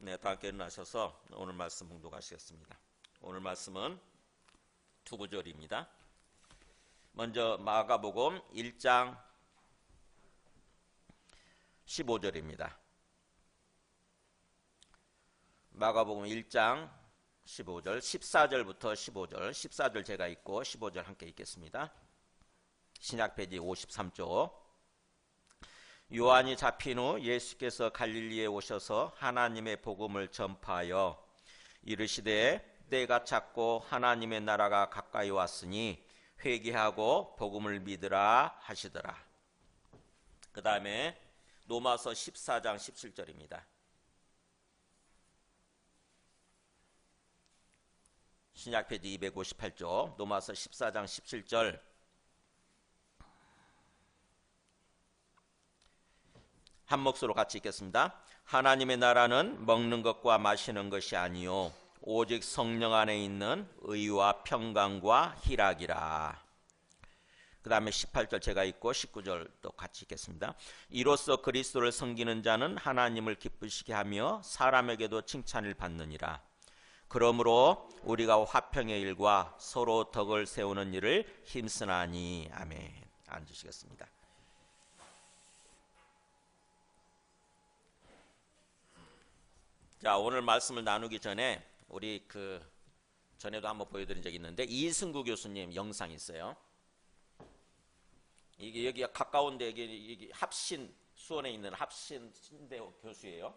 네, 다 함께 일어나셔서 오늘 말씀 봉독하시겠습니다. 오늘 말씀은 두 구절입니다. 먼저 마가복음 1장 15절입니다. 마가복음 1장 15절, 14절부터 15절, 14절 제가 읽고 15절 함께 읽겠습니다. 신약 페이지 53쪽. 요한이 잡힌 후 예수께서 갈릴리에 오셔서 하나님의 복음을 전파하여 이르시되 때가 찼고 하나님의 나라가 가까이 왔으니 회개하고 복음을 믿으라 하시더라. 그 다음에 로마서 14장 17절입니다. 신약 페이지 258쪽 로마서 14장 17절. 한 목소리로 같이 읽겠습니다. 하나님의 나라는 먹는 것과 마시는 것이 아니요 오직 성령 안에 있는 의와 평강과 희락이라. 그 다음에 18절 제가 읽고 19절도 같이 읽겠습니다. 이로써 그리스도를 섬기는 자는 하나님을 기쁘시게 하며 사람에게도 칭찬을 받느니라. 그러므로 우리가 화평의 일과 서로 덕을 세우는 일을 힘쓰나니. 아멘. 앉으시겠습니다. 자, 오늘 말씀을 나누기 전에 우리 전에도 한번 보여드린 적이 있는데 이승구 교수님 영상이 있어요. 이게 여기가 가까운데 이게 합신, 수원에 있는 합신 신대 교수예요.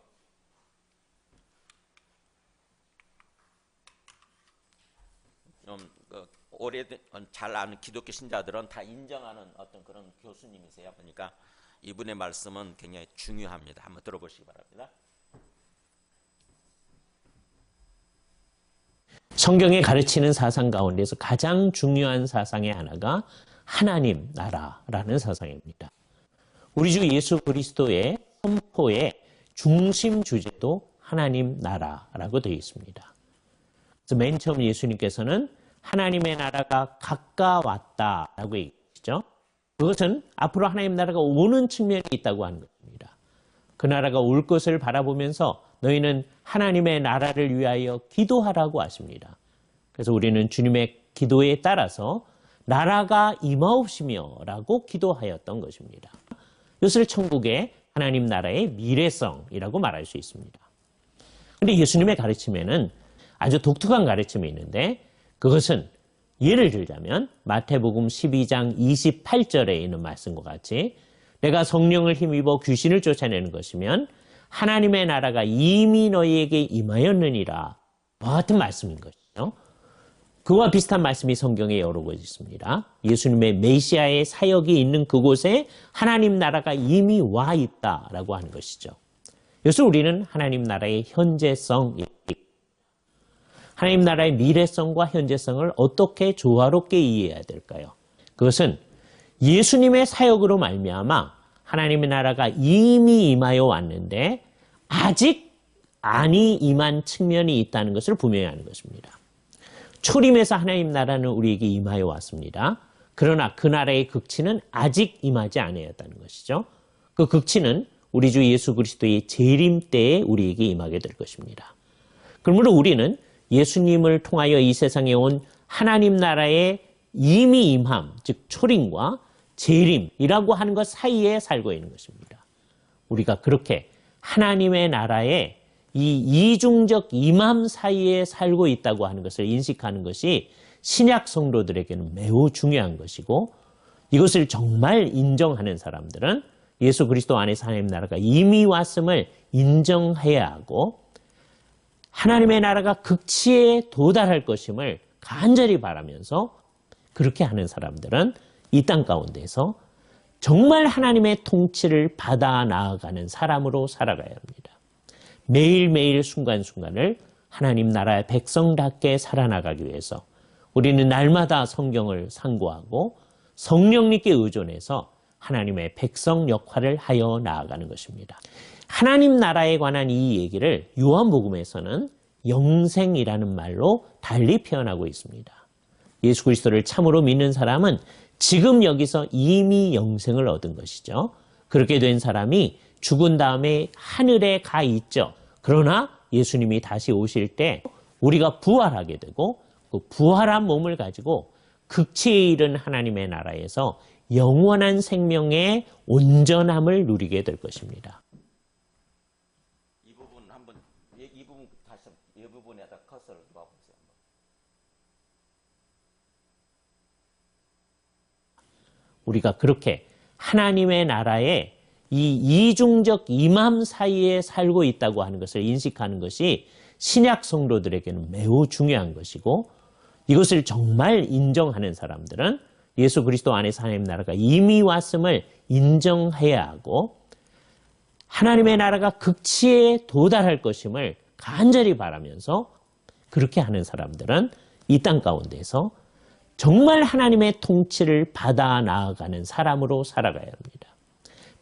오래된 잘 아는 기독교 신자들은 다 인정하는 어떤 그런 교수님이세요. 그러니까 이분의 말씀은 굉장히 중요합니다. 한번 들어보시기 바랍니다. 성경에 가르치는 사상 가운데서 가장 중요한 사상의 하나가 하나님 나라라는 사상입니다. 우리 주 예수 그리스도의 선포의 중심 주제도 하나님 나라라고 되어 있습니다. 그래서 맨 처음 예수님께서는 하나님의 나라가 가까웠다라고 얘기하시죠. 그것은 앞으로 하나님 나라가 오는 측면이 있다고 하는 것입니다. 그 나라가 올 것을 바라보면서 너희는 하나님의 나라를 위하여 기도하라고 하십니다. 그래서 우리는 주님의 기도에 따라서 나라가 임하옵시며 라고 기도하였던 것입니다. 이것을 천국의 하나님 나라의 미래성이라고 말할 수 있습니다. 그런데 예수님의 가르침에는 아주 독특한 가르침이 있는데 그것은 예를 들자면 마태복음 12장 28절에 있는 말씀과 같이 내가 성령을 힘입어 귀신을 쫓아내는 것이면 하나님의 나라가 이미 너희에게 임하였느니라. 와 같은 말씀인 것이죠. 그와 비슷한 말씀이 성경에 여러 곳 있습니다. 예수님의 메시아의 사역이 있는 그곳에 하나님 나라가 이미 와 있다라고 하는 것이죠. 그래서 우리는 하나님 나라의 현재성, 하나님 나라의 미래성과 현재성을 어떻게 조화롭게 이해해야 될까요? 그것은 예수님의 사역으로 말미암아 하나님의 나라가 이미 임하여 왔는데 아직 안이 임한 측면이 있다는 것을 분명히 하는 것입니다. 초림에서 하나님 나라는 우리에게 임하여 왔습니다. 그러나 그 나라의 극치는 아직 임하지 않았다는 것이죠. 그 극치는 우리 주 예수 그리스도의 재림 때에 우리에게 임하게 될 것입니다. 그러므로 우리는 예수님을 통하여 이 세상에 온 하나님 나라의 이미 임함, 즉 초림과 재림이라고 하는 것 사이에 살고 있는 것입니다. 우리가 그렇게 하나님의 나라의 이 이중적 임함 사이에 살고 있다고 하는 것을 인식하는 것이 신약 성도들에게는 매우 중요한 것이고 이것을 정말 인정하는 사람들은 예수 그리스도 안에서 하나님의 나라가 이미 왔음을 인정해야 하고 하나님의 나라가 극치에 도달할 것임을 간절히 바라면서 그렇게 하는 사람들은 이 땅 가운데서 정말 하나님의 통치를 받아 나아가는 사람으로 살아가야 합니다. 매일매일 순간순간을 하나님 나라의 백성답게 살아나가기 위해서 우리는 날마다 성경을 상고하고 성령님께 의존해서 하나님의 백성 역할을 하여 나아가는 것입니다. 하나님 나라에 관한 이 얘기를 요한복음에서는 영생이라는 말로 달리 표현하고 있습니다. 예수 그리스도를 참으로 믿는 사람은 지금 여기서 이미 영생을 얻은 것이죠. 그렇게 된 사람이 죽은 다음에 하늘에 가 있죠. 그러나 예수님이 다시 오실 때 우리가 부활하게 되고 그 부활한 몸을 가지고 극치에 이른 하나님의 나라에서 영원한 생명의 온전함을 누리게 될 것입니다. 이 부분 한번 이 부분 다시 이 부분에다 커서를 놔보세요. 우리가 그렇게 하나님의 나라에 이 이중적 임함 사이에 살고 있다고 하는 것을 인식하는 것이 신약 성도들에게는 매우 중요한 것이고, 이것을 정말 인정하는 사람들은 예수 그리스도 안에서 하나님의 나라가 이미 왔음을 인정해야 하고, 하나님의 나라가 극치에 도달할 것임을 간절히 바라면서 그렇게 하는 사람들은 이 땅 가운데서 정말 하나님의 통치를 받아 나아가는 사람으로 살아가야 합니다.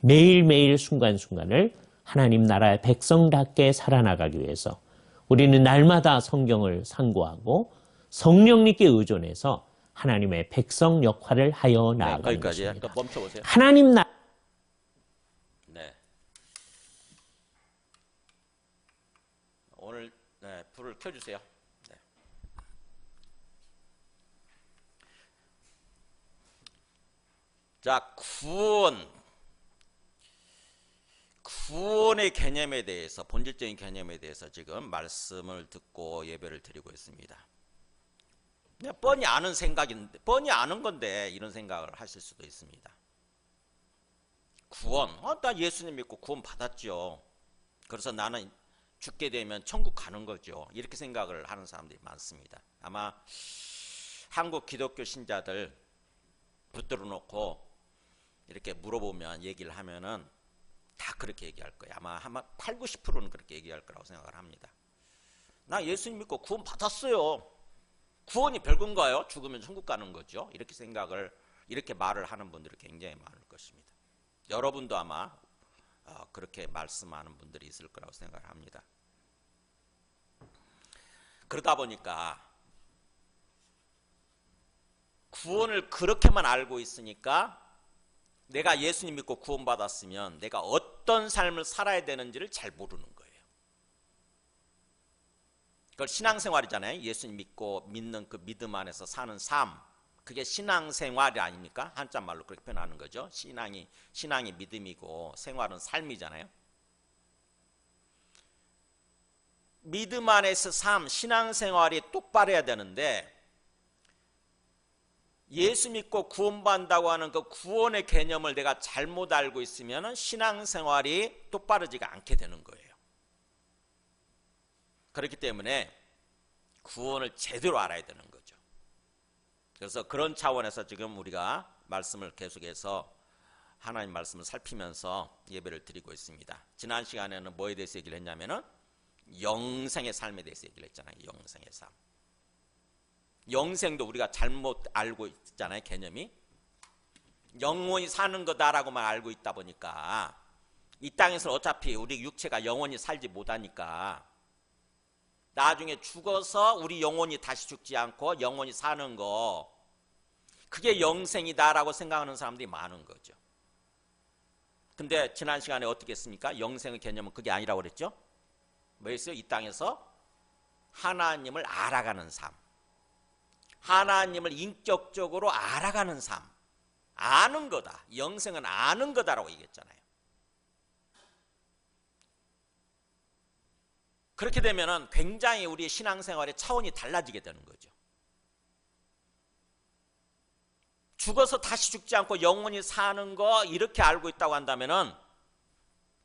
매일매일 순간순간을 하나님 나라의 백성답게 살아나가기 위해서 우리는 날마다 성경을 상고하고 성령님께 의존해서 하나님의 백성 역할을 하여 나아가는 것입니다. 또 멈춰보세요. 하나님 나라 네. 오늘 불을 켜주세요. 네. 자, 구원의 개념에 대해서, 본질적인 개념에 대해서 지금 말씀을 듣고 예배를 드리고 있습니다. 뻔히 아는 생각인데, 뻔히 아는 건데 이런 생각을 하실 수도 있습니다. 구원, 나 예수님 믿고 구원 받았죠. 그래서 나는 죽게 되면 천국 가는 거죠. 이렇게 생각을 하는 사람들이 많습니다. 아마 한국 기독교 신자들 붙들어 놓고 이렇게 물어보면, 얘기를 하면은 다 그렇게 얘기할 거예요. 아마 8, 90%는 그렇게 얘기할 거라고 생각을 합니다. 나 예수님 믿고 구원 받았어요. 구원이 별건가요? 죽으면 천국 가는 거죠. 이렇게 말을 하는 분들이 굉장히 많을 것입니다. 여러분도 아마 그렇게 말씀하는 분들이 있을 거라고 생각을 합니다. 그러다 보니까 구원을 그렇게만 알고 있으니까 내가 예수님 믿고 구원받았으면 내가 어떤 삶을 살아야 되는지를 잘 모르는 거예요. 그걸 신앙생활이잖아요. 예수님 믿고 믿는 그 믿음 안에서 사는 삶, 그게 신앙생활이 아닙니까? 한자말로 그렇게 표현하는 거죠. 신앙이 믿음이고 생활은 삶이잖아요. 믿음 안에서 삶, 신앙생활이 똑바로야 되는데, 예수 믿고 구원받는다고 하는 그 구원의 개념을 내가 잘못 알고 있으면 신앙생활이 똑바르지가 않게 되는 거예요. 그렇기 때문에 구원을 제대로 알아야 되는 거죠. 그래서 그런 차원에서 지금 우리가 말씀을 계속해서 하나님 말씀을 살피면서 예배를 드리고 있습니다. 지난 시간에는 뭐에 대해서 얘기를 했냐면은 영생의 삶에 대해서 얘기를 했잖아요. 영생의 삶. 영생도 우리가 잘못 알고 있잖아요. 개념이 영원히 사는 거다라고만 알고 있다 보니까 이 땅에서 어차피 우리 육체가 영원히 살지 못하니까 나중에 죽어서 우리 영혼이 다시 죽지 않고 영원히 사는 거, 그게 영생이다라고 생각하는 사람들이 많은 거죠. 근데 지난 시간에 어떻게 했습니까? 영생의 개념은 그게 아니라고 그랬죠? 뭐였어요? 이 땅에서 하나님을 알아가는 삶, 하나님을 인격적으로 알아가는 삶, 아는 거다. 영생은 아는 거다라고 얘기했잖아요. 그렇게 되면은 굉장히 우리의 신앙생활의 차원이 달라지게 되는 거죠. 죽어서 다시 죽지 않고 영원히 사는 거 이렇게 알고 있다고 한다면은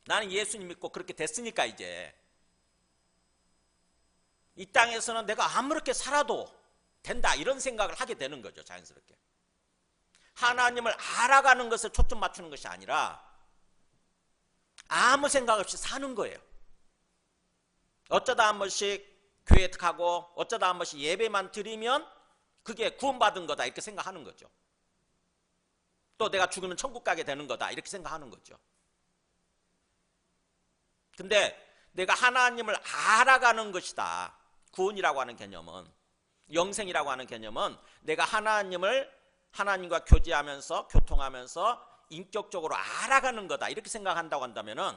나는 예수님 믿고 그렇게 됐으니까 이제 이 땅에서는 내가 아무렇게 살아도 된다, 이런 생각을 하게 되는 거죠. 자연스럽게 하나님을 알아가는 것에 초점 맞추는 것이 아니라 아무 생각 없이 사는 거예요. 어쩌다 한 번씩 교회 가고 어쩌다 한 번씩 예배만 드리면 그게 구원받은 거다, 이렇게 생각하는 거죠. 또 내가 죽으면 천국 가게 되는 거다, 이렇게 생각하는 거죠. 근데 내가 하나님을 알아가는 것이다. 구원이라고 하는 개념은, 영생이라고 하는 개념은 내가 하나님과 교제하면서 교통하면서 인격적으로 알아가는 거다, 이렇게 생각한다고 한다면은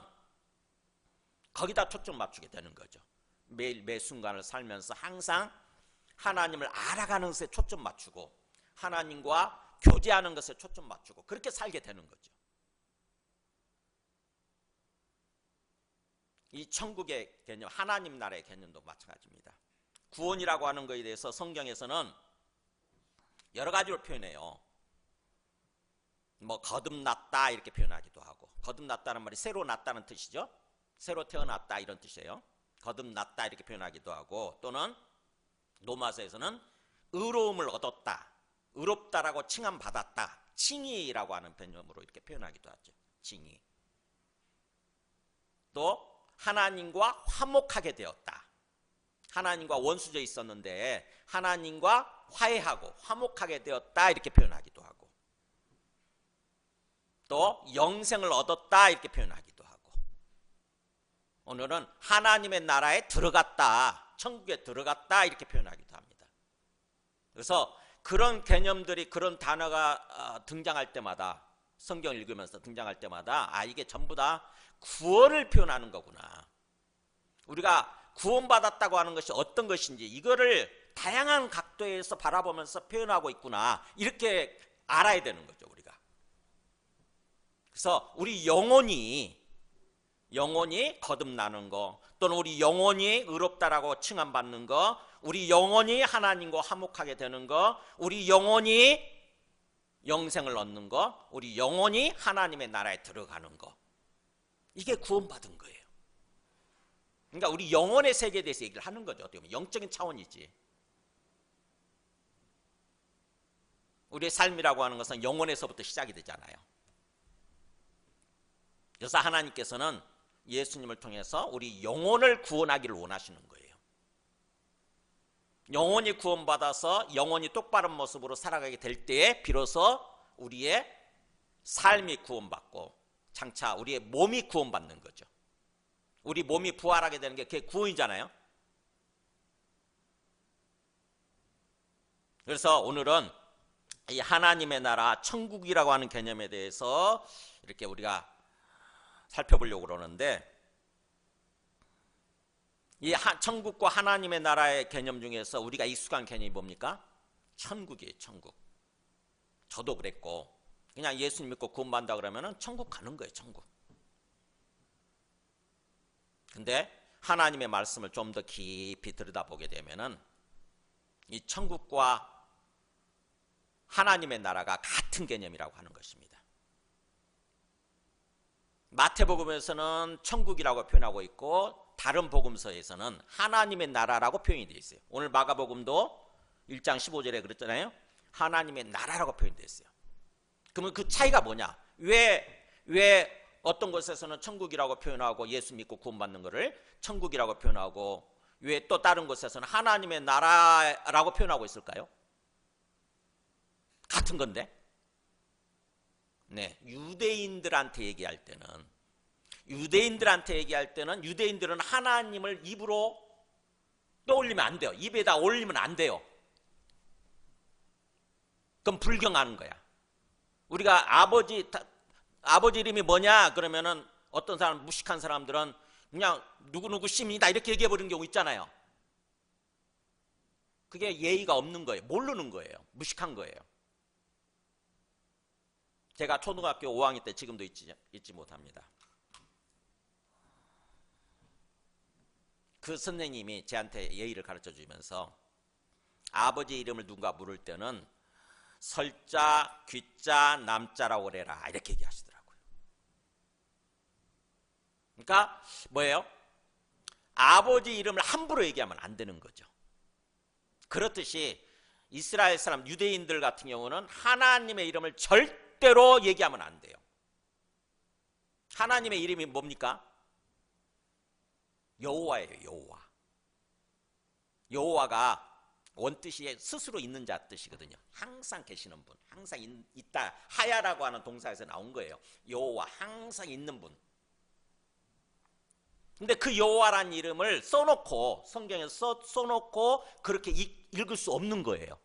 거기다 초점 맞추게 되는 거죠. 매일 매 순간을 살면서 항상 하나님을 알아가는 것에 초점 맞추고 하나님과 교제하는 것에 초점 맞추고 그렇게 살게 되는 거죠. 이 천국의 개념, 하나님 나라의 개념도 마찬가지입니다. 구원이라고 하는 것에 대해서 성경에서는 여러 가지로 표현해요. 뭐 거듭났다 이렇게 표현하기도 하고, 거듭났다는 말이 새로 났다는 뜻이죠. 새로 태어났다 이런 뜻이에요. 거듭났다 이렇게 표현하기도 하고, 또는 로마서에서는 의로움을 얻었다, 의롭다라고 칭함받았다, 칭의라고 하는 개념으로 이렇게 표현하기도 하죠. 칭의. 또 하나님과 화목하게 되었다. 하나님과 원수져 있었는데 하나님과 화해하고 화목하게 되었다 이렇게 표현하기도 하고, 또 영생을 얻었다 이렇게 표현하기도 하고, 오늘은 하나님의 나라에 들어갔다, 천국에 들어갔다 이렇게 표현하기도 합니다. 그래서 그런 개념들이, 그런 단어가 등장할 때마다, 성경 읽으면서 등장할 때마다 이게 전부 다 구원을 표현하는 거구나. 우리가 구원받았다고 하는 것이 어떤 것인지 이거를 다양한 각도에서 바라보면서 표현하고 있구나, 이렇게 알아야 되는 거죠, 우리가. 그래서 우리 영혼이 거듭나는 거, 또는 우리 영혼이 의롭다라고 칭함받는 거, 우리 영혼이 하나님과 화목하게 되는 거, 우리 영혼이 영생을 얻는 거, 우리 영혼이 하나님의 나라에 들어가는 거, 이게 구원받은 거예요. 그러니까 우리 영혼의 세계에 대해서 얘기를 하는 거죠. 어떻게 보면 영적인 차원이지. 우리의 삶이라고 하는 것은 영혼에서부터 시작이 되잖아요. 그래서 하나님께서는 예수님을 통해서 우리 영혼을 구원하기를 원하시는 거예요. 영혼이 구원받아서 영혼이 똑바른 모습으로 살아가게 될 때에 비로소 우리의 삶이 구원받고 장차 우리의 몸이 구원받는 거죠. 우리 몸이 부활하게 되는 게 그게 구원이잖아요. 그래서 오늘은 이 하나님의 나라, 천국이라고 하는 개념에 대해서 이렇게 우리가 살펴보려고 그러는데, 이 천국과 하나님의 나라의 개념 중에서 우리가 익숙한 개념이 뭡니까? 천국이에요, 천국. 저도 그랬고, 그냥 예수님 믿고 구원받는다 그러면은 천국 가는 거예요, 천국. 근데 하나님의 말씀을 좀 더 깊이 들여다보게 되면은 이 천국과 하나님의 나라가 같은 개념이라고 하는 것입니다. 마태복음에서는 천국이라고 표현하고 있고, 다른 복음서에서는 하나님의 나라라고 표현이 되어 있어요. 오늘 마가복음도 1장 15절에 그랬잖아요. 하나님의 나라라고 표현되어 있어요. 그러면 그 차이가 뭐냐? 왜 어떤 곳에서는 천국이라고 표현하고 예수 믿고 구원받는 것을 천국이라고 표현하고, 왜 또 다른 곳에서는 하나님의 나라라고 표현하고 있을까요? 같은 건데. 네, 유대인들한테 얘기할 때는 유대인들은 하나님을 입으로 떠올리면 안 돼요. 입에다 올리면 안 돼요. 그럼 불경하는 거야. 우리가 아버지 이름이 뭐냐 그러면은 어떤 사람, 무식한 사람들은 그냥 누구누구 씨입니다 이렇게 얘기해 버리는 경우 있잖아요. 그게 예의가 없는 거예요. 모르는 거예요. 무식한 거예요. 제가 초등학교 5학년 때 지금도 잊지 못합니다. 그 선생님이 저한테 예의를 가르쳐 주면서 아버지 이름을 누군가 물을 때는 설자, 귀자, 남자라고 그래라 이렇게 얘기하시더라고요. 그러니까 뭐예요? 아버지 이름을 함부로 얘기하면 안 되는 거죠. 그렇듯이 이스라엘 사람, 유대인들 같은 경우는 하나님의 이름을 절대로 얘기하면 안 돼요. 하나님의 이름이 뭡니까? 여호와예요, 여호와. 여호와가 원뜻이 스스로 있는 자 뜻이거든요. 항상 계시는 분, 항상 있다. 하야라고 하는 동사에서 나온 거예요. 여호와, 항상 있는 분. 근데 그 여호와라는 이름을 써놓고, 성경에서 써놓고 그렇게 읽을 수 없는 거예요.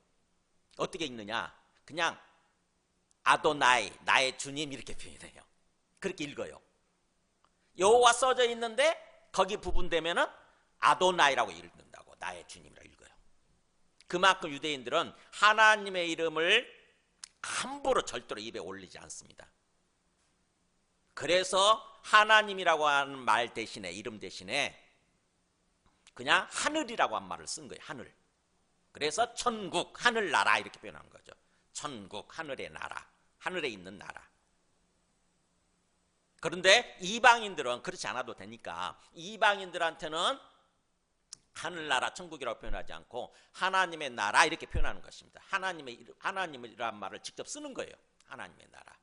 어떻게 읽느냐? 그냥 아도나이, 나의 주님 이렇게 표현해요. 그렇게 읽어요. 여호와 써져 있는데 거기 부분 되면은 아도나이라고 읽는다고, 나의 주님이라고 읽어요. 그만큼 유대인들은 하나님의 이름을 함부로 절대로 입에 올리지 않습니다. 그래서 하나님이라고 하는 말 대신에, 이름 대신에 그냥 하늘이라고 한 말을 쓴 거예요. 하늘. 그래서 천국, 하늘나라 이렇게 표현한 거죠. 천국, 하늘의 나라, 하늘에 있는 나라. 그런데 이방인들은 그렇지 않아도 되니까 이방인들한테는 하늘나라, 천국이라고 표현하지 않고 하나님의 나라 이렇게 표현하는 것입니다. 하나님이라는 말을 직접 쓰는 거예요. 하나님의 나라.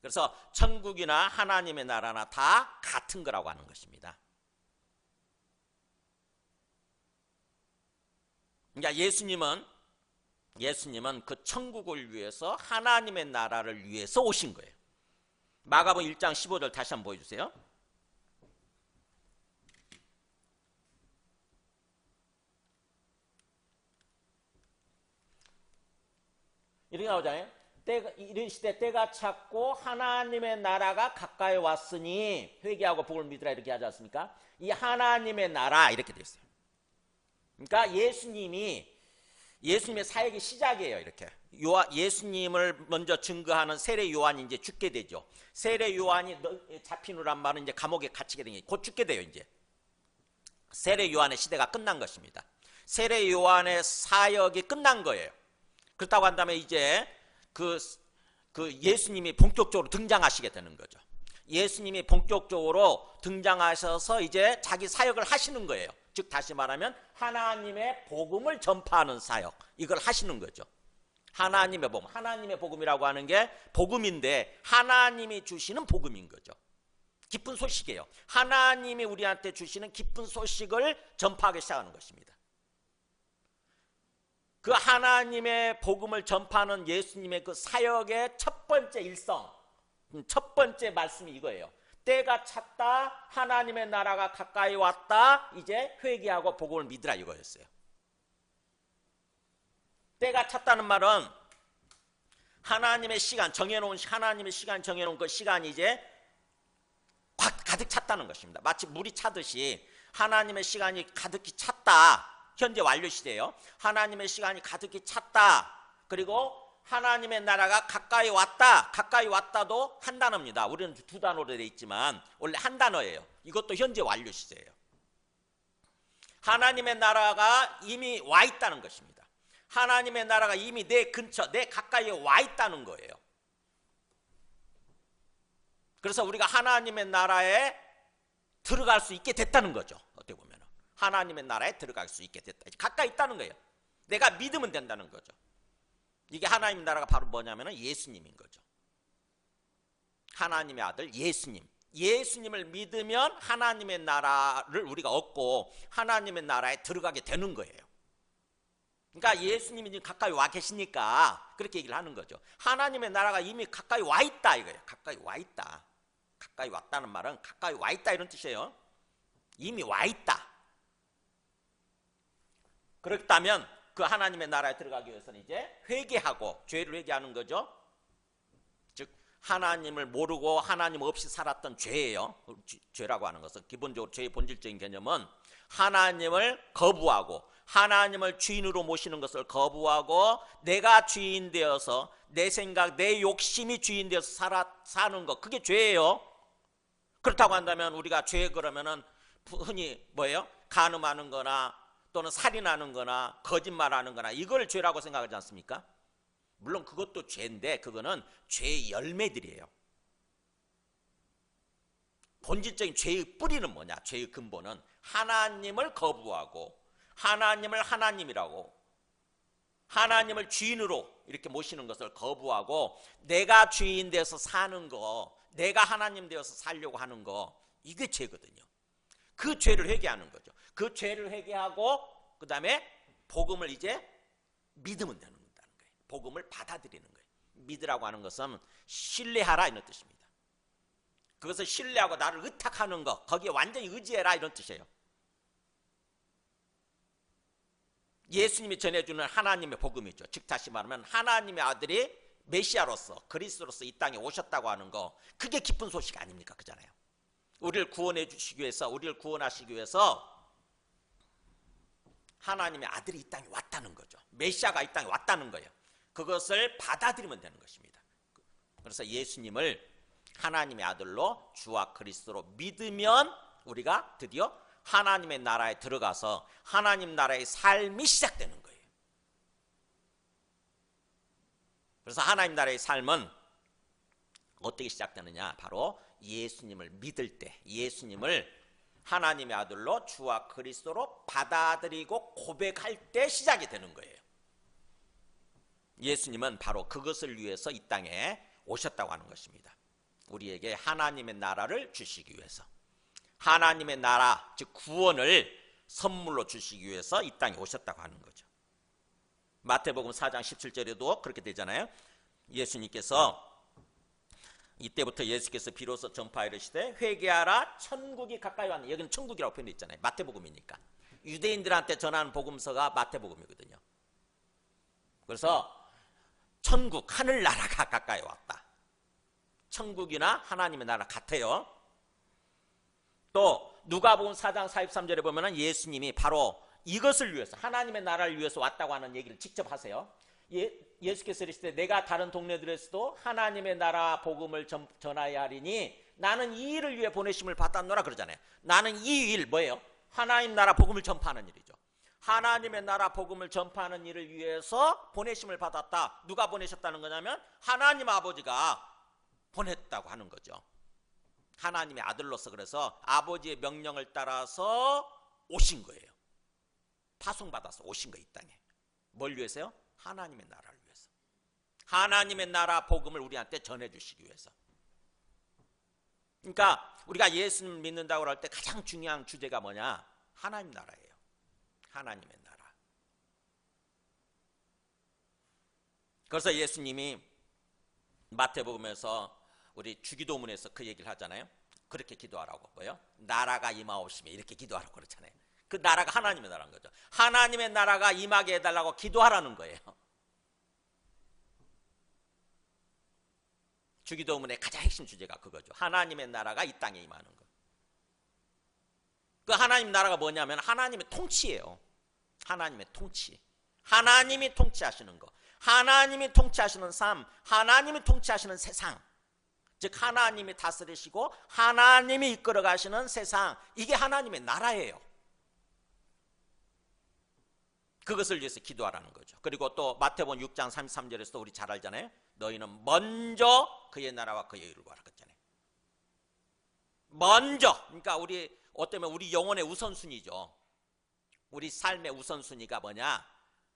그래서 천국이나 하나님의 나라나 다 같은 거라고 하는 것입니다. 그러니까 예수님은 그 천국을 위해서, 하나님의 나라를 위해서 오신 거예요. 마가복음 1장 15절 다시 한번 보여주세요. 이렇게 나오잖아요. 이르시되 때가 찼고 하나님의 나라가 가까이 왔으니 회개하고 복을 믿으라 이렇게 하지 않습니까? 이 하나님의 나라 이렇게 되어 있어요. 그러니까 예수님의 사역의 시작이에요. 이렇게 예수님을 먼저 증거하는 세례 요한이 이제 죽게 되죠. 세례 요한이 잡히누란 말은 이제 감옥에 갇히게 되니 곧 죽게 돼요. 이제 세례 요한의 시대가 끝난 것입니다. 세례 요한의 사역이 끝난 거예요. 그렇다고 한다면 이제 그 예수님이 본격적으로 등장하시게 되는 거죠. 예수님이 본격적으로 등장하셔서 이제 자기 사역을 하시는 거예요. 즉 다시 말하면 하나님의 복음을 전파하는 사역, 이걸 하시는 거죠. 하나님의 복음, 하나님의 복음이라고 하는 게 복음인데 하나님이 주시는 복음인 거죠. 기쁜 소식이에요. 하나님이 우리한테 주시는 기쁜 소식을 전파하기 시작하는 것입니다. 그 하나님의 복음을 전파하는 예수님의 그 사역의 첫 번째 일성, 첫 번째 말씀이 이거예요. 때가 찼다, 하나님의 나라가 가까이 왔다, 이제 회개하고 복음을 믿으라 이거였어요. 때가 찼다는 말은 하나님의 시간 정해놓은, 하나님의 시간 정해놓은 그 시간이 이제 가득 찼다는 것입니다. 마치 물이 차듯이 하나님의 시간이 가득히 찼다. 현재 완료 시대예요. 하나님의 시간이 가득히 찼다. 그리고 하나님의 나라가 가까이 왔다. 가까이 왔다도 한 단어입니다. 우리는 두 단어로 되어 있지만 원래 한 단어예요. 이것도 현재 완료 시대예요. 하나님의 나라가 이미 와 있다는 것입니다. 하나님의 나라가 이미 내 근처, 내 가까이에 와 있다는 거예요. 그래서 우리가 하나님의 나라에 들어갈 수 있게 됐다는 거죠. 어떻게 보면 하나님의 나라에 들어갈 수 있게 됐다. 가까이 있다는 거예요. 내가 믿으면 된다는 거죠. 이게 하나님의 나라가 바로 뭐냐면 예수님인 거죠. 하나님의 아들 예수님. 예수님을 믿으면 하나님의 나라를 우리가 얻고 하나님의 나라에 들어가게 되는 거예요. 그러니까 예수님이 지금 가까이 와 계시니까 그렇게 얘기를 하는 거죠. 하나님의 나라가 이미 가까이 와 있다 이거예요. 가까이 와 있다. 가까이 왔다는 말은 가까이 와 있다 이런 뜻이에요. 이미 와 있다. 그렇다면 그 하나님의 나라에 들어가기 위해서는 이제 회개하고 죄를 회개하는 거죠. 즉 하나님을 모르고 하나님 없이 살았던 죄예요. 죄라고 하는 것은 기본적으로 죄의 본질적인 개념은 하나님을 거부하고 하나님을 주인으로 모시는 것을 거부하고 내가 주인 되어서 내 생각, 내 욕심이 주인 되어서 사는 것, 그게 죄예요. 그렇다고 한다면 우리가 죄 그러면은 흔히 뭐예요? 간음하는 거나 또는 살인하는 거나 거짓말하는 거나 이걸 죄라고 생각하지 않습니까? 물론 그것도 죄인데 그거는 죄의 열매들이에요. 본질적인 죄의 뿌리는 뭐냐? 죄의 근본은 하나님을 거부하고 하나님을 하나님이라고 하나님을 주인으로 이렇게 모시는 것을 거부하고 내가 주인 되어서 사는 거, 내가 하나님 되어서 살려고 하는 거, 이게 죄거든요. 그 죄를 회개하는 거죠. 그 죄를 회개하고 그 다음에 복음을 이제 믿으면 되는 거예요. 복음을 받아들이는 거예요. 믿으라고 하는 것은 신뢰하라 이런 뜻입니다. 그것을 신뢰하고 나를 의탁하는 것, 거기에 완전히 의지해라 이런 뜻이에요. 예수님이 전해주는 하나님의 복음이죠. 즉 다시 말하면 하나님의 아들이 메시아로서 그리스도로서 이 땅에 오셨다고 하는 거, 그게 기쁜 소식 아닙니까? 그잖아요. 우리를 구원해 주시기 위해서, 우리를 구원하시기 위해서 하나님의 아들이 이 땅에 왔다는 거죠. 메시아가 이 땅에 왔다는 거예요. 그것을 받아들이면 되는 것입니다. 그래서 예수님을 하나님의 아들로 주와 그리스도로 믿으면 우리가 드디어 하나님의 나라에 들어가서 하나님 나라의 삶이 시작되는 거예요. 그래서 하나님 나라의 삶은 어떻게 시작되느냐? 바로 예수님을 믿을 때, 예수님을 하나님의 아들로 주와 그리스도로 받아들이고 고백할 때 시작이 되는 거예요. 예수님은 바로 그것을 위해서 이 땅에 오셨다고 하는 것입니다. 우리에게 하나님의 나라를 주시기 위해서, 하나님의 나라 즉 구원을 선물로 주시기 위해서 이 땅에 오셨다고 하는 거죠. 마태복음 4장 17절에도 그렇게 되잖아요. 예수님께서 이때부터 예수께서 비로소 전파하시되 회개하라 천국이 가까이 왔네. 여기는 천국이라고 표현되어 있잖아요. 마태복음이니까 유대인들한테 전하는 복음서가 마태복음이거든요. 그래서 천국, 하늘나라가 가까이 왔다. 천국이나 하나님의 나라 같아요. 또 누가복음 4장 43절에 보면 예수님이 바로 이것을 위해서, 하나님의 나라를 위해서 왔다고 하는 얘기를 직접 하세요. 예수께서 이르시되 내가 다른 동네들에서도 하나님의 나라 복음을 전하여야 하리니 나는 이 일을 위해 보내심을 받았노라 그러잖아요. 나는 이 일 뭐예요? 하나님 나라 복음을 전파하는 일이죠. 하나님의 나라 복음을 전파하는 일을 위해서 보내심을 받았다. 누가 보내셨다는 거냐면 하나님 아버지가 보냈다고 하는 거죠. 하나님의 아들로서, 그래서 아버지의 명령을 따라서 오신 거예요. 파송받아서 오신 거예요. 이 땅에 뭘 위해서요? 하나님의 나라를 위해서, 하나님의 나라 복음을 우리한테 전해주시기 위해서. 그러니까 우리가 예수님 믿는다고 할 때 가장 중요한 주제가 뭐냐? 하나님 나라예요. 하나님의 나라. 그래서 예수님이 마태복음에서 우리 주기도문에서 그 얘기를 하잖아요. 그렇게 기도하라고. 뭐요? 나라가 임하옵시며 이렇게 기도하라고 그렇잖아요. 그 나라가 하나님의 나라인 거죠. 하나님의 나라가 임하게 해달라고 기도하라는 거예요. 주기도문의 가장 핵심 주제가 그거죠. 하나님의 나라가 이 땅에 임하는 거. 그 하나님 나라가 뭐냐면 하나님의 통치예요. 하나님의 통치. 하나님이 통치하시는 거. 하나님이 통치하시는 삶. 하나님이 통치하시는 세상. 즉 하나님이 다스리시고 하나님이 이끌어 가시는 세상. 이게 하나님의 나라예요. 그것을 위해서 기도하라는 거죠. 그리고 또 마태복음 6장 33절에서도 우리 잘 알잖아요. 너희는 먼저 그의 나라와 그의 의를 구하라 그랬잖아요. 먼저. 그러니까 어쩌면 우리 영혼의 우선순위죠. 우리 삶의 우선순위가 뭐냐?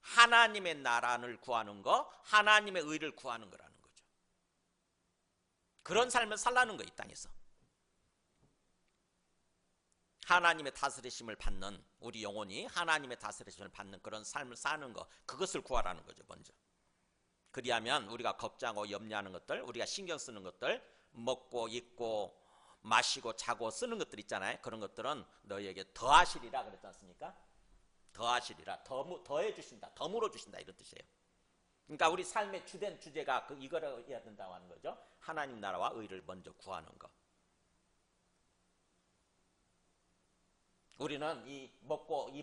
하나님의 나라를 구하는 거, 하나님의 의를 구하는 거라는 거죠. 그런 삶을 살라는 거예요. 이 땅에서 하나님의 다스리심을 받는, 우리 영혼이 하나님의 다스리심을 받는 그런 삶을 사는 거, 그것을 구하라는 거죠. 먼저. 그리하면 우리가 걱정하고 염려하는 것들, 우리가 신경 쓰는 것들, 먹고 입고 마시고 자고 쓰는 것들 있잖아요. 그런 것들은 너희에게 더하시리라 그랬지 않습니까? 더하시리라. 더해 주신다. 덤으로 주신다. 이런 뜻이에요. 그러니까 우리 삶의 주된 주제가 이거를 해야 된다고 하는 거죠. 하나님 나라와 의를 먼저 구하는 것. 우리는 이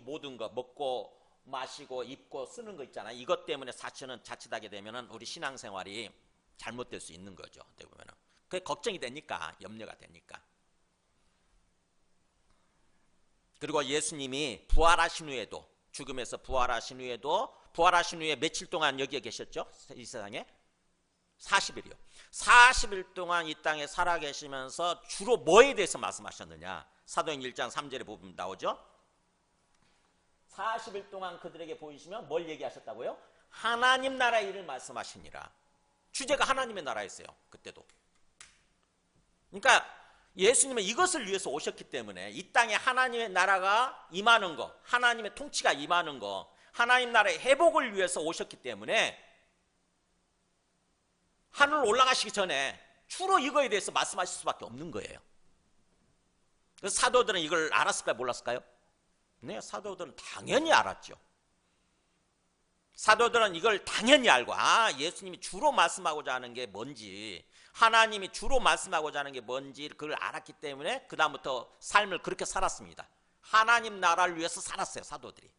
모든 거, 먹고 마시고 입고 쓰는 거 있잖아요. 이것 때문에 사실은 자칫하게 되면은 우리 신앙생활이 잘못될 수 있는 거죠. 어떻게 보면은 그게 걱정이 되니까, 염려가 되니까. 그리고 예수님이 부활하신 후에도, 죽음에서 부활하신 후에 며칠 동안 여기에 계셨죠? 이 세상에 40일이요. 40일 동안 이 땅에 살아 계시면서 주로 뭐에 대해서 말씀하셨느냐? 사도행 1장 3절에 보면 나오죠. 40일 동안 그들에게 보이시면 뭘 얘기하셨다고요? 하나님 나라의 일을 말씀하시니라. 주제가 하나님의 나라였어요. 그때도. 그러니까 예수님은 이것을 위해서 오셨기 때문에 이 땅에 하나님의 나라가 임하는 거, 하나님의 통치가 임하는 거, 하나님 나라의 회복을 위해서 오셨기 때문에 하늘 올라가시기 전에 주로 이거에 대해서 말씀하실 수밖에 없는 거예요. 그래서 사도들은 이걸 알았을까요? 몰랐을까요? 네, 사도들은 당연히 알았죠. 사도들은 이걸 당연히 알고, 예수님이 주로 말씀하고자 하는 게 뭔지, 하나님이 주로 말씀하고자 하는 게 뭔지 그걸 알았기 때문에 그 다음부터 삶을 그렇게 살았습니다. 하나님 나라를 위해서 살았어요. 사도들이.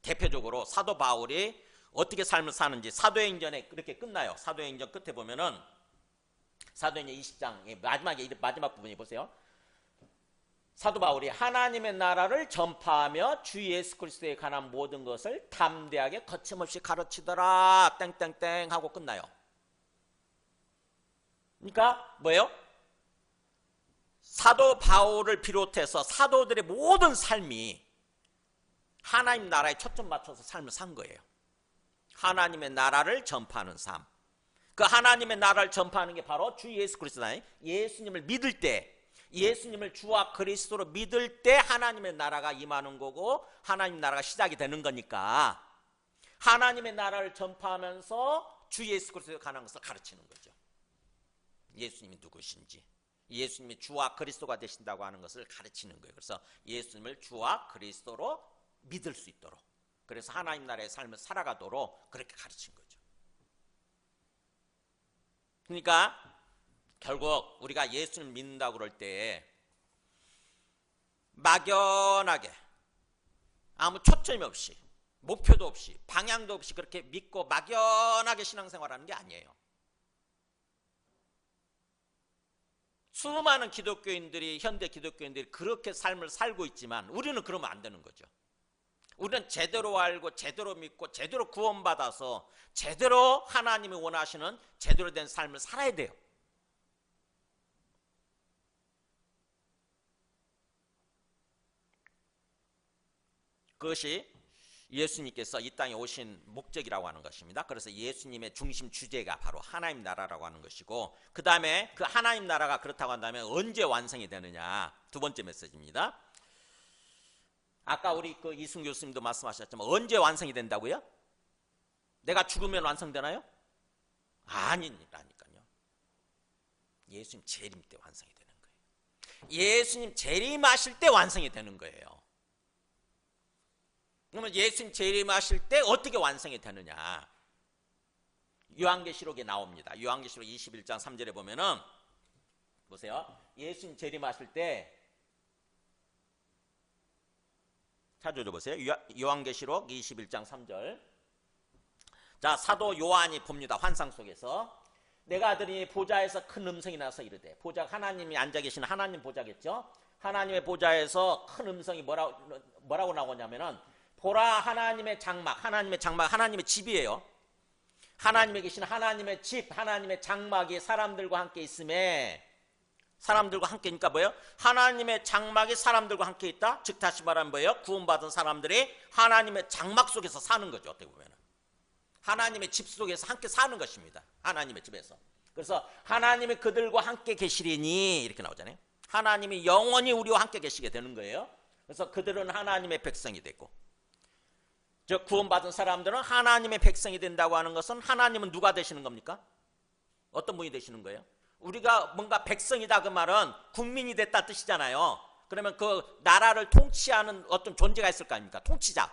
대표적으로 사도 바울이 어떻게 삶을 사는지 사도행전에 그렇게 끝나요. 사도행전 끝에 보면은 사도행전 20장 마지막 부분이 보세요. 사도 바울이 하나님의 나라를 전파하며 주 예수 그리스도에 관한 모든 것을 담대하게 거침없이 가르치더라 땡땡땡 하고 끝나요. 그러니까 뭐예요? 사도 바울을 비롯해서 사도들의 모든 삶이 하나님 나라에 초점 맞춰서 삶을 산 거예요. 하나님의 나라를 전파하는 삶. 그 하나님의 나라를 전파하는 게 바로 주 예수 그리스도다. 예수님을 믿을 때, 예수님을 주와 그리스도로 믿을 때 하나님의 나라가 임하는 거고 하나님 나라가 시작이 되는 거니까 하나님의 나라를 전파하면서 주 예수 그리스도에 관한 것을 가르치는 거죠. 예수님이 누구신지, 예수님이 주와 그리스도가 되신다고 하는 것을 가르치는 거예요. 그래서 예수님을 주와 그리스도로 믿을 수 있도록, 그래서 하나님 나라의 삶을 살아가도록 그렇게 가르친 거죠. 그러니까 결국 우리가 예수님을 믿는다고 그럴 때 막연하게 아무 초점이 없이 목표도 없이 방향도 없이 그렇게 믿고 막연하게 신앙생활하는 게 아니에요. 수많은 기독교인들이, 현대 기독교인들이 그렇게 삶을 살고 있지만 우리는 그러면 안 되는 거죠. 우리는 제대로 알고 제대로 믿고 제대로 구원받아서 제대로 하나님이 원하시는 제대로 된 삶을 살아야 돼요. 그것이 예수님께서 이 땅에 오신 목적이라고 하는 것입니다. 그래서 예수님의 중심 주제가 바로 하나님 나라라고 하는 것이고, 그 다음에 그 하나님 나라가 그렇다고 한다면 언제 완성이 되느냐, 두 번째 메시지입니다. 아까 우리 그 이승 교수님도 말씀하셨지만 언제 완성이 된다고요? 내가 죽으면 완성되나요? 아니라니까요. 예수님 재림 때 완성이 되는 거예요. 예수님 재림하실 때 완성이 되는 거예요. 그러면 예수님 재림하실 때 어떻게 완성이 되느냐? 요한계시록에 나옵니다. 요한계시록 21장 3절에 보면은 보세요. 예수님 재림하실 때 찾아보세요. 요한계시록 21장 3절. 자, 사도 요한이 봅니다. 환상 속에서. 내가 들으니 보좌에서 큰 음성이 나서 이르되, 보좌, 하나님이 앉아 계시는 하나님 보좌겠죠. 하나님의 보좌에서 큰 음성이 뭐라고 나오냐면은, 보라 하나님의 장막, 하나님의 집이에요. 하나님에 계신 하나님의 집, 하나님의 장막이 사람들과 함께 있음에, 사람들과 함께니까 뭐예요? 하나님의 장막이 사람들과 함께 있다? 즉 다시 말하면 뭐예요? 구원받은 사람들이 하나님의 장막 속에서 사는 거죠. 어떻게 보면 하나님의 집 속에서 함께 사는 것입니다. 하나님의 집에서. 그래서 하나님이 그들과 함께 계시리니 이렇게 나오잖아요. 하나님이 영원히 우리와 함께 계시게 되는 거예요. 그래서 그들은 하나님의 백성이 되고, 즉 구원받은 사람들은 하나님의 백성이 된다고 하는 것은, 하나님은 누가 되시는 겁니까? 어떤 분이 되시는 거예요? 우리가 뭔가 백성이다 그 말은 국민이 됐다 뜻이잖아요. 그러면 그 나라를 통치하는 어떤 존재가 있을 거 아닙니까? 통치자,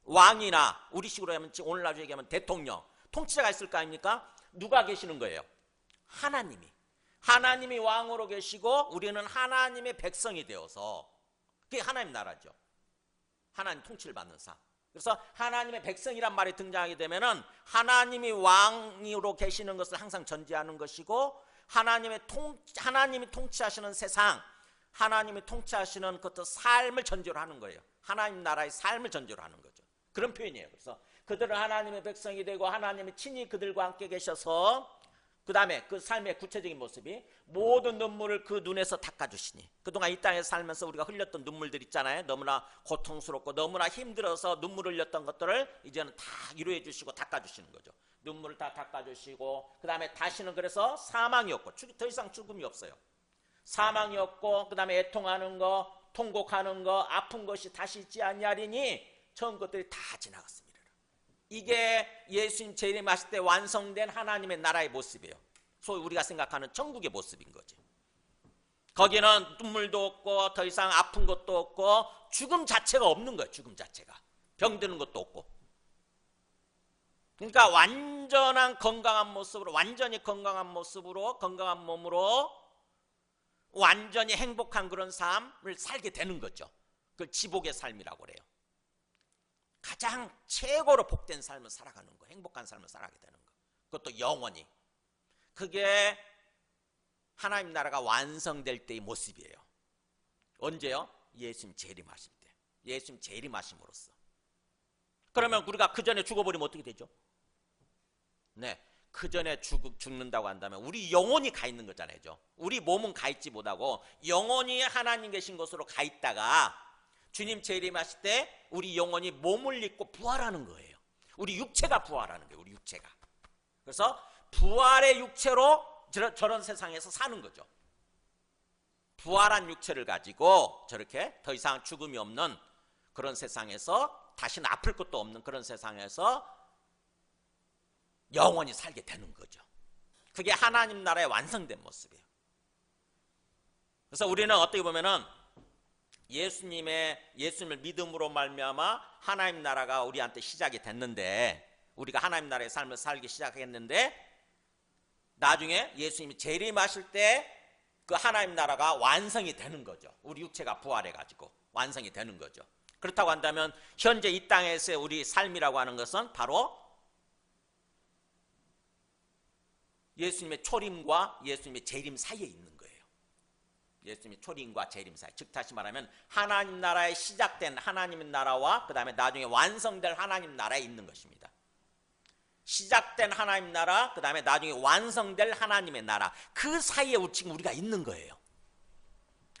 왕이나 우리식으로 하면 오늘날 얘기하면 대통령, 통치자가 있을 거 아닙니까? 누가 계시는 거예요? 하나님이 왕으로 계시고 우리는 하나님의 백성이 되어서, 그게 하나님 나라죠. 하나님 통치를 받는 삶. 그래서 하나님의 백성이란 말이 등장하게 되면은 하나님이 왕으로 계시는 것을 항상 전제하는 것이고, 하나님이 통치하시는 세상, 하나님이 통치하시는 그것도 삶을 전제로 하는 거예요. 하나님 나라의 삶을 전제로 하는 거죠. 그런 표현이에요. 그래서 그들은 하나님의 백성이 되고 하나님이 친히 그들과 함께 계셔서, 그 다음에 그 삶의 구체적인 모습이 모든 눈물을 그 눈에서 닦아주시니, 그동안 이 땅에 살면서 우리가 흘렸던 눈물들 있잖아요. 너무나 고통스럽고 너무나 힘들어서 눈물을 흘렸던 것들을 이제는 다 위로해 주시고 닦아주시는 거죠. 눈물을 다 닦아주시고, 그 다음에 다시는 그래서 사망이 없고, 더 이상 죽음이 없어요. 사망이 없고, 그 다음에 애통하는 거, 통곡하는 거, 아픈 것이 다시 있지 아니하리니 처음 것들이 다 지나갔습니다. 이게 예수님 재림하실 때 완성된 하나님의 나라의 모습이에요. 소위 우리가 생각하는 천국의 모습인 거지. 거기는 눈물도 없고 더 이상 아픈 것도 없고 죽음 자체가 없는 거예요. 죽음 자체가. 병드는 것도 없고. 그러니까 완전한 건강한 모습으로, 완전히 건강한 모습으로, 건강한 몸으로 완전히 행복한 그런 삶을 살게 되는 거죠. 그걸 지복의 삶이라고 그래요. 가장 최고로 복된 삶을 살아가는 거, 행복한 삶을 살아가게 되는 거. 그것도 영원히. 그게 하나님 나라가 완성될 때의 모습이에요. 언제요? 예수님 재림하실 때. 예수님 재림하심으로써. 그러면 우리가 그 전에 죽어버리면 어떻게 되죠? 네, 그 전에 죽는다고 한다면 우리 영혼이 가 있는 거잖아요. 우리 몸은 가 있지 못하고 영혼이 하나님 계신 곳으로 가 있다가 주님 재림하실 때 우리 영혼이 몸을 입고 부활하는 거예요. 우리 육체가 부활하는 거예요. 우리 육체가. 그래서 부활의 육체로 저런 세상에서 사는 거죠. 부활한 육체를 가지고 저렇게 더 이상 죽음이 없는 그런 세상에서, 다시는 아플 것도 없는 그런 세상에서 영원히 살게 되는 거죠. 그게 하나님 나라의 완성된 모습이에요. 그래서 우리는 어떻게 보면은 예수님을 믿음으로 말미암아 하나님 나라가 우리한테 시작이 됐는데, 우리가 하나님 나라의 삶을 살기 시작했는데, 나중에 예수님이 재림하실 때 그 하나님 나라가 완성이 되는 거죠. 우리 육체가 부활해가지고 완성이 되는 거죠. 그렇다고 한다면 현재 이 땅에서의 우리 삶이라고 하는 것은 바로 예수님의 초림과 예수님의 재림 사이에 있는 거예요. 예수님의 초림과 재림 사이. 즉 다시 말하면 하나님 나라에 시작된 하나님의 나라와 그 다음에 나중에 완성될 하나님 나라에 있는 것입니다. 시작된 하나님 나라, 그 다음에 나중에 완성될 하나님의 나라, 그 사이에 지금 우리가 있는 거예요.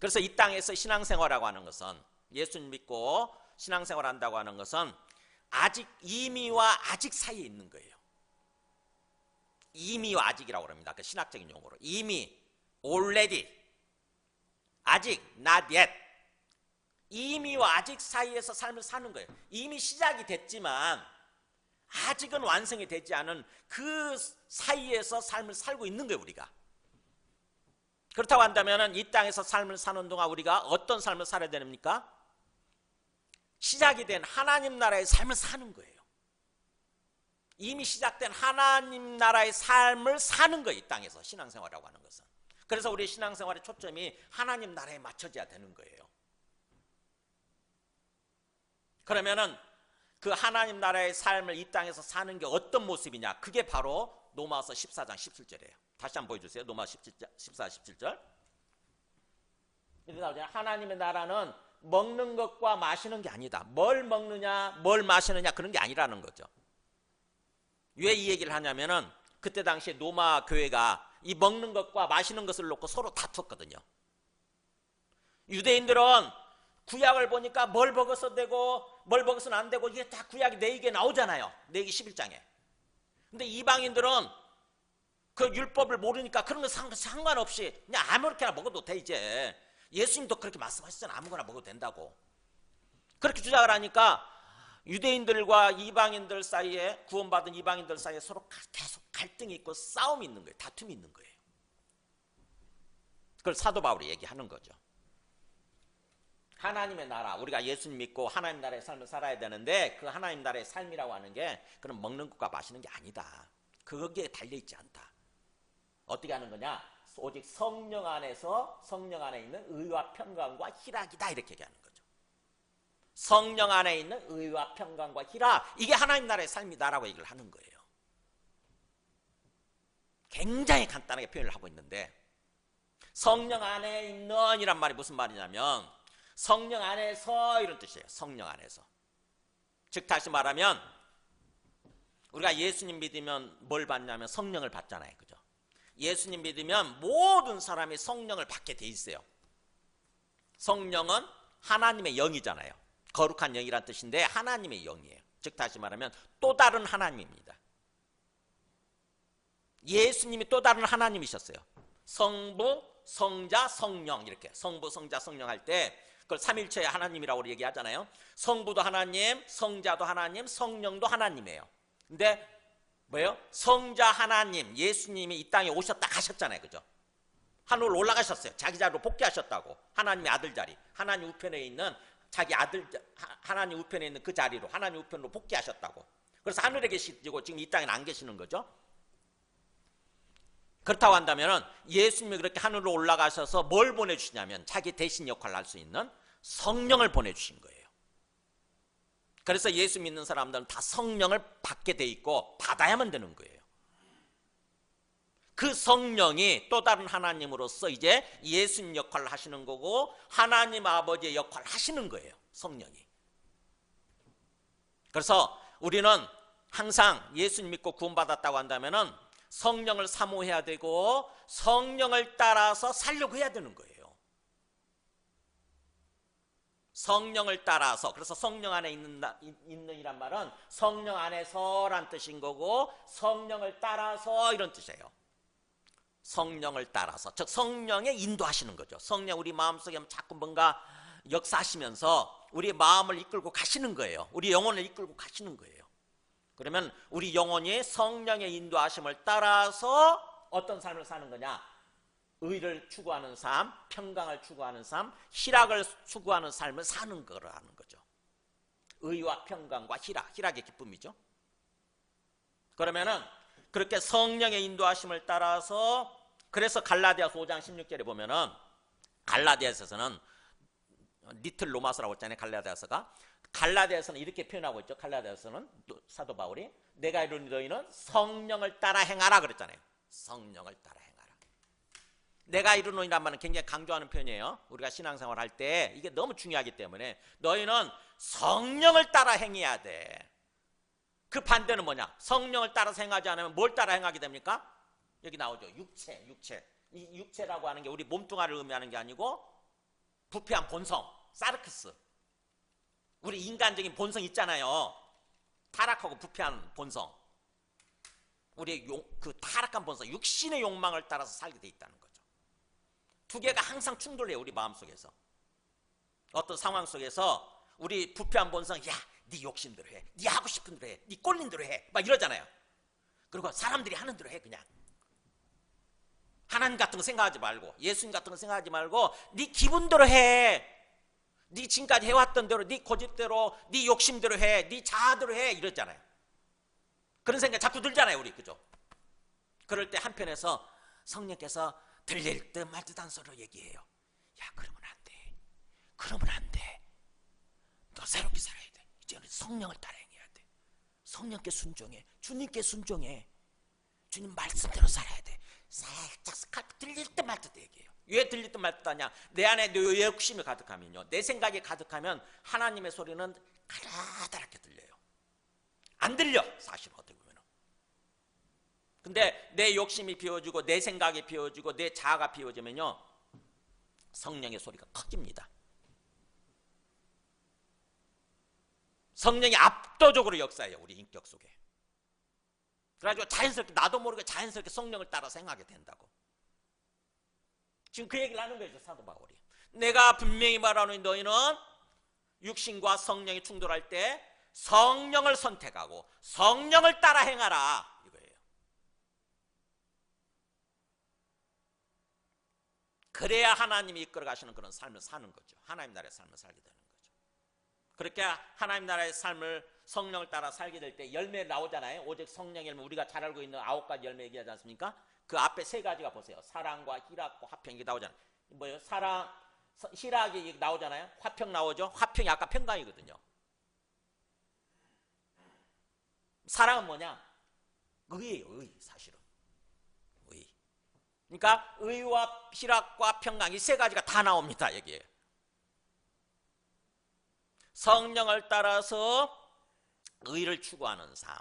그래서 이 땅에서 신앙생활이라고 하는 것은, 예수님 믿고 신앙생활 한다고 하는 것은 아직, 이미와 아직 사이에 있는 거예요. 이미와 아직이라고 합니다. 그 신학적인 용어로. 이미, already, 아직, not yet. 이미와 아직 사이에서 삶을 사는 거예요. 이미 시작이 됐지만 아직은 완성이 되지 않은 그 사이에서 삶을 살고 있는 거예요, 우리가. 그렇다고 한다면 이 땅에서 삶을 사는 동안 우리가 어떤 삶을 살아야 됩니까? 시작이 된 하나님 나라의 삶을 사는 거예요. 이미 시작된 하나님 나라의 삶을 사는 거예요, 이 땅에서 신앙생활이라고 하는 것은. 그래서 우리 신앙생활의 초점이 하나님 나라에 맞춰져야 되는 거예요. 그러면은 그 하나님 나라의 삶을 이 땅에서 사는 게 어떤 모습이냐? 그게 바로 로마서 14장 17절이에요. 다시 한번 보여주세요. 로마서 14, 17절. 하나님의 나라는 먹는 것과 마시는 게 아니다. 뭘 먹느냐, 뭘 마시느냐 그런 게 아니라는 거죠. 왜 이 얘기를 하냐면은 그때 당시에 로마 교회가 이 먹는 것과 마시는 것을 놓고 서로 다퉜거든요. 유대인들은 구약을 보니까 뭘 먹어서 되고 뭘 먹어서는 안 되고 이게 다 구약이 레위기에 나오잖아요. 레위기 11장에. 근데 이방인들은 그 율법을 모르니까 그런 거 상관없이 그냥 아무렇게나 먹어도 돼 이제. 예수님도 그렇게 말씀하셨잖아요. 아무거나 먹어도 된다고. 그렇게 주장을 하니까 유대인들과 이방인들 사이에, 구원받은 이방인들 사이에 서로 계속 갈등이 있고 싸움이 있는 거예요. 다툼이 있는 거예요. 그걸 사도 바울이 얘기하는 거죠. 하나님의 나라, 우리가 예수님 믿고 하나님 나라의 삶을 살아야 되는데 그 하나님 나라의 삶이라고 하는 게 그런 먹는 것과 마시는 게 아니다. 거기에 달려있지 않다. 어떻게 하는 거냐? 오직 성령 안에서, 성령 안에 있는 의와 평강과 희락이다, 이렇게 얘기하는 거죠. 성령 안에 있는 의와 평강과 희락, 이게 하나님 나라의 삶이다라고 얘기를 하는 거예요. 굉장히 간단하게 표현을 하고 있는데, 성령 안에 있는 이란 말이 무슨 말이냐면 성령 안에서 이런 뜻이에요. 성령 안에서. 즉 다시 말하면 우리가 예수님 믿으면 뭘 받냐면 성령을 받잖아요. 그죠? 예수님 믿으면 모든 사람이 성령을 받게 돼 있어요. 성령은 하나님의 영이잖아요. 거룩한 영이란 뜻인데 하나님의 영이에요. 즉 다시 말하면 또 다른 하나님입니다. 예수님이 또 다른 하나님이셨어요. 성부, 성자, 성령, 이렇게 성부, 성자, 성령 할 때 그걸 삼일체의 하나님이라고 얘기하잖아요. 성부도 하나님, 성자도 하나님, 성령도 하나님이에요. 근데 뭐예요? 성자 하나님, 예수님이 이 땅에 오셨다 가셨잖아요. 그죠? 하늘로 올라가셨어요. 자기 자리로 복귀하셨다고. 하나님의 아들 자리, 하나님 우편에 있는 자기 아들, 하나님 우편에 있는 그 자리로, 하나님 우편으로 복귀하셨다고. 그래서 하늘에 계시고 지금 이 땅에는 안 계시는 거죠. 그렇다고 한다면 예수님이 그렇게 하늘로 올라가셔서 뭘 보내주시냐면 자기 대신 역할을 할 수 있는 성령을 보내주신 거예요. 그래서 예수 믿는 사람들은 다 성령을 받게 돼 있고 받아야만 되는 거예요. 그 성령이 또 다른 하나님으로서 이제 예수님 역할을 하시는 거고 하나님 아버지의 역할을 하시는 거예요. 성령이. 그래서 우리는 항상 예수님 믿고 구원받았다고 한다면은 성령을 사모해야 되고 성령을 따라서 살려고 해야 되는 거예요. 성령을 따라서. 그래서 성령 안에 있는이란 말은 성령 안에서란 뜻인 거고 성령을 따라서 이런 뜻이에요. 성령을 따라서, 즉 성령의 인도하시는 거죠. 성령 우리 마음속에 자꾸 뭔가 역사하시면서 우리 마음을 이끌고 가시는 거예요. 우리 영혼을 이끌고 가시는 거예요. 그러면 우리 영혼이 성령의 인도하심을 따라서 어떤 삶을 사는 거냐? 의를 추구하는 삶, 평강을 추구하는 삶, 희락을 추구하는 삶을 사는 거라는 거죠. 의와 평강과 희락의 기쁨이죠. 그러면은 그렇게 성령의 인도하심을 따라서, 그래서 갈라디아서 5장 16절에 보면은 갈라디아서는 리틀 로마서라고 했잖아요. 갈라디아서는 이렇게 표현하고 있죠. 갈라디아서는 사도 바울이 내가 이루니 너희는 성령을 따라 행하라 그랬잖아요. 성령을 따라 행하라. 내가 이루노니란 말은 굉장히 강조하는 표현이에요. 우리가 신앙생활 할 때 이게 너무 중요하기 때문에 너희는 성령을 따라 행해야 돼. 그 반대는 뭐냐? 성령을 따라서 행하지 않으면 뭘 따라 행하게 됩니까? 여기 나오죠. 육체. 이 육체라고 하는 게 우리 몸뚱아리를 의미하는 게 아니고 부패한 본성, 사르크스. 우리 인간적인 본성 있잖아요. 타락하고 부패한 본성. 우리의 그 타락한 본성, 육신의 욕망을 따라서 살게 돼 있다는 거죠. 두 개가 항상 충돌해요. 우리 마음속에서. 어떤 상황 속에서 우리 부패한 본성, 야, 네 욕심대로 해. 네 하고 싶은 대로 해. 네 꼴린 대로 해. 막 이러잖아요. 그리고 사람들이 하는 대로 해 그냥. 하나님 같은 거 생각하지 말고 예수님 같은 거 생각하지 말고 네 기분대로 해. 네 지금까지 해왔던 대로 네 고집대로 네 욕심대로 해. 네 자아대로 해. 이러잖아요. 그런 생각 자꾸 들잖아요. 우리 그죠? 그럴 때 한편에서 성령께서 들릴 듯 말 듯한 소리로 얘기해요. 야, 그러면 안 돼. 그러면 안 돼. 너 새롭게 살아야 돼. 이제는 성령을 따라 행해야 돼. 성령께 순종해. 주님께 순종해. 주님 말씀대로 살아야 돼. 살짝 들릴 듯 말 듯 얘기해요. 왜 들릴 듯 말 듯 하냐? 내 안에 내 욕심이 가득하면요, 내 생각이 가득하면 하나님의 소리는 가라다랗게 들려요. 안 들려 사실 어떻게 보면. 근데 내 욕심이 비워지고 내 생각이 비워지고 내 자아가 비워지면요 성령의 소리가 커집니다. 성령이 압도적으로 역사해요. 우리 인격 속에. 그래가지고 자연스럽게 나도 모르게 자연스럽게 성령을 따라서 행하게 된다고. 지금 그 얘기를 하는 거죠. 사도 바울이. 내가 분명히 말하노니 너희는 육신과 성령이 충돌할 때 성령을 선택하고 성령을 따라 행하라 이거예요. 그래야 하나님이 이끌어 가시는 그런 삶을 사는 거죠. 하나님 나라의 삶을 살게 되는 거죠. 그렇게 하나님 나라의 삶을 성령을 따라 살게 될 때 열매 나오잖아요. 오직 성령의 열매, 우리가 잘 알고 있는 9가지 열매 얘기하지 않습니까? 그 앞에 3가지가 보세요. 사랑과 희락과 화평, 이게 나오잖아요. 뭐예요? 사랑, 희락이 나오잖아요. 화평 나오죠. 화평이 아까 평강이거든요. 사랑은 뭐냐? 의예요. 의. 사실은 의. 그러니까 의와 희락과 평강, 이 3가지가 다 나옵니다. 여기에 성령을 따라서 의를 추구하는 삶.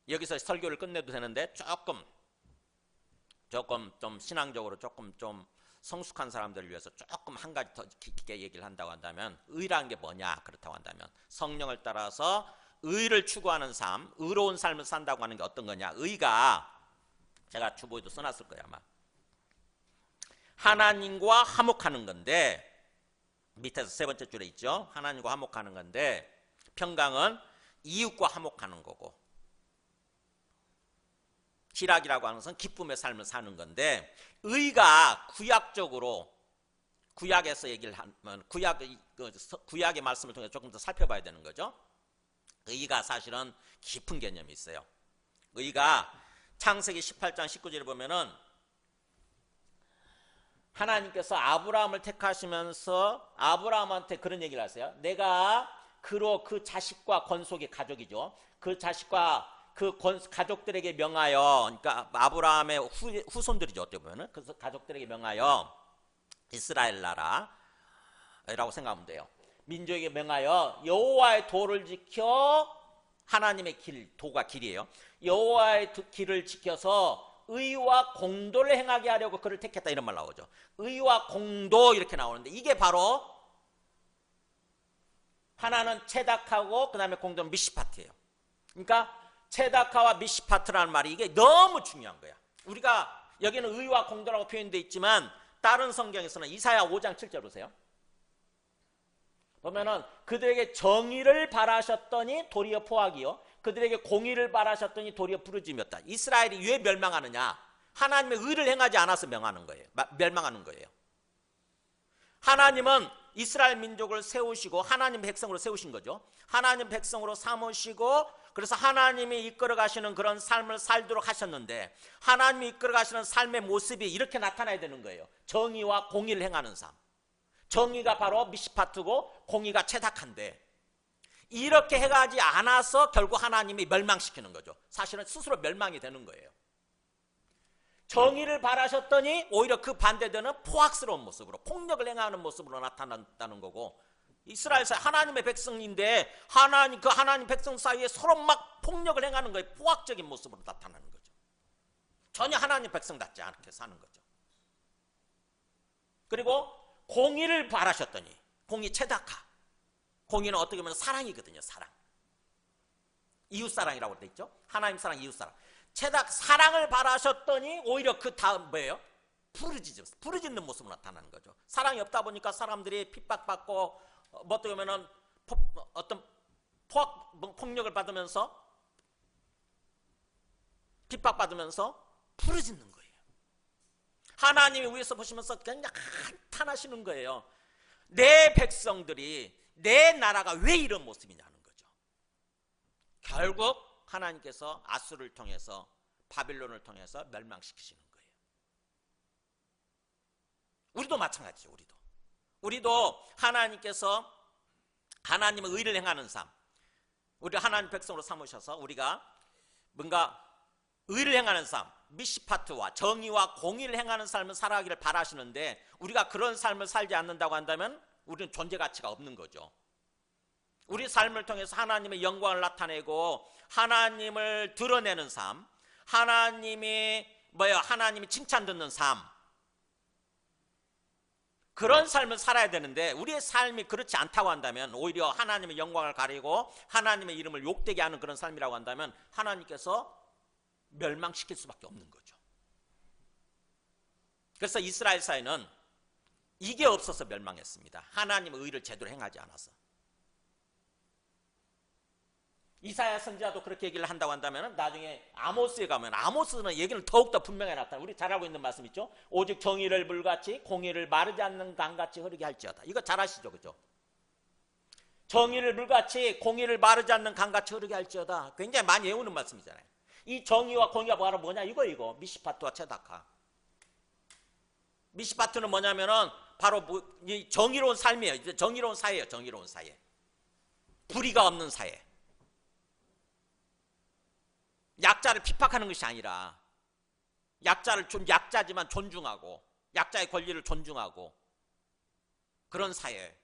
여기서 설교를 끝내도 되는데 조금 좀 신앙적으로 조금 좀 성숙한 사람들을 위해서 조금 한 가지 더 깊게 얘기를 한다고 한다면, 의라는 게 뭐냐 그렇다고 한다면, 성령을 따라서 의를 추구하는 삶, 의로운 삶을 산다고 하는 게 어떤 거냐. 의가 제가 주보에도 써놨을 거예요 아마. 하나님과 화목하는 건데, 밑에서 3번째 줄에 있죠. 하나님과 화목하는 건데, 평강은 이웃과 화목하는 거고, 희락이라고 하는 것은 기쁨의 삶을 사는 건데, 의가 구약적으로, 구약에서 얘기를 하면 구약의 말씀을 통해 조금 더 살펴봐야 되는 거죠. 의가 사실은 깊은 개념이 있어요. 의가 창세기 18장 19절에 보면은 하나님께서 아브라함을 택하시면서 아브라함한테 그런 얘기를 하세요. 내가 그로 그 자식과 건속의 가족이죠. 그 자식과 그 가족들에게 명하여, 그러니까 아브라함의 후손들이죠. 어떻게 보면은. 그래서 가족들에게 명하여 이스라엘 나라라고 생각하면 돼요. 민족에게 명하여 여호와의 도를 지켜, 하나님의 길, 도가 길이에요. 여호와의 길을 지켜서 의와 공도를 행하게 하려고 그를 택했다, 이런 말 나오죠. 의와 공도 이렇게 나오는데, 이게 바로 하나는 체다카고 그 다음에 공도는 미시파트예요. 그러니까 체다카와 미시파트라는 말이 이게 너무 중요한 거야. 우리가 여기는 의와 공도라고 표현되어 있지만 다른 성경에서는 이사야 5장 7절 보세요. 보면은 그들에게 정의를 바라셨더니 도리어 포악이요, 그들에게 공의를 바라셨더니 도리어 부르짖었다. 이스라엘이 왜 멸망하느냐? 하나님의 의를 행하지 않아서 멸망하는 거예요. 하나님은 이스라엘 민족을 세우시고 하나님 백성으로 세우신 거죠. 하나님 백성으로 삼으시고, 그래서 하나님이 이끌어 가시는 그런 삶을 살도록 하셨는데, 하나님이 이끌어 가시는 삶의 모습이 이렇게 나타나야 되는 거예요. 정의와 공의를 행하는 삶. 정의가 바로 미시파트고 공의가 체닥한데, 이렇게 해가지 않아서 결국 하나님이 멸망시키는 거죠. 사실은 스스로 멸망이 되는 거예요. 정의를 바라셨더니 오히려 그 반대되는 포악스러운 모습으로, 폭력을 행하는 모습으로 나타났다는 거고, 이스라엘 사회 하나님의 백성인데 하나님 백성 사이에 서로 막 폭력을 행하는 거예요. 포악적인 모습으로 나타나는 거죠. 전혀 하나님 백성답지 않게 사는 거죠. 그리고 공의를 바라셨더니, 공의 체다카, 공의는 어떻게 보면 사랑이거든요. 사랑, 이웃사랑이라고 되어 있죠. 하나님 사랑, 이웃사랑. 사랑을 바라셨더니 오히려 그 다음 뭐예요? 부르짖는 모습으로 나타나는 거죠. 사랑이 없다 보니까 사람들이 핍박받고 어떻게 보면은 어떤 폭력을 받으면서, 핍박받으면서 부르짖는 거예요. 하나님이 위에서 보시면서 그냥 한탄하시는 거예요. 내 백성들이, 내 나라가 왜 이런 모습이냐는 거죠. 결국 하나님께서 아수를 통해서, 바빌론을 통해서 멸망시키시는 거예요. 우리도 마찬가지죠. 우리도 하나님께서 하나님의 의를 행하는 삶, 우리 하나님 백성으로 삼으셔서 우리가 뭔가 의를 행하는 삶, 미시파트와 정의와 공의를 행하는 삶을 살아가기를 바라시는데, 우리가 그런 삶을 살지 않는다고 한다면 우리는 존재 가치가 없는 거죠. 우리 삶을 통해서 하나님의 영광을 나타내고 하나님을 드러내는 삶, 하나님이 칭찬 듣는 삶, 그런 삶을 살아야 되는데, 우리의 삶이 그렇지 않다고 한다면, 오히려 하나님의 영광을 가리고 하나님의 이름을 욕되게 하는 그런 삶이라고 한다면 하나님께서 멸망시킬 수밖에 없는 거죠. 그래서 이스라엘 사회는 이게 없어서 멸망했습니다. 하나님의 의를 제대로 행하지 않아서. 이사야 선지자도 그렇게 얘기를 한다고 한다면, 나중에 아모스에 가면 아모스는 얘기를 더욱더 분명히 나타나요. 우리 잘 알고 있는 말씀 있죠? 오직 정의를 물같이 공의를 마르지 않는 강같이 흐르게 할지어다. 이거 잘 아시죠? 그죠? 정의를 물같이 공의를 마르지 않는 강같이 흐르게 할지어다. 굉장히 많이 외우는 말씀이잖아요. 이 정의와 공의가 바로 뭐냐? 이거 미시파트와 체다카. 미시파트는 뭐냐면은 바로 이 정의로운 삶이에요. 이제 정의로운 사회예요. 정의로운 사회. 불의가 없는 사회. 약자를 핍박하는 것이 아니라 약자지만 존중하고, 약자의 권리를 존중하고, 그런 사회,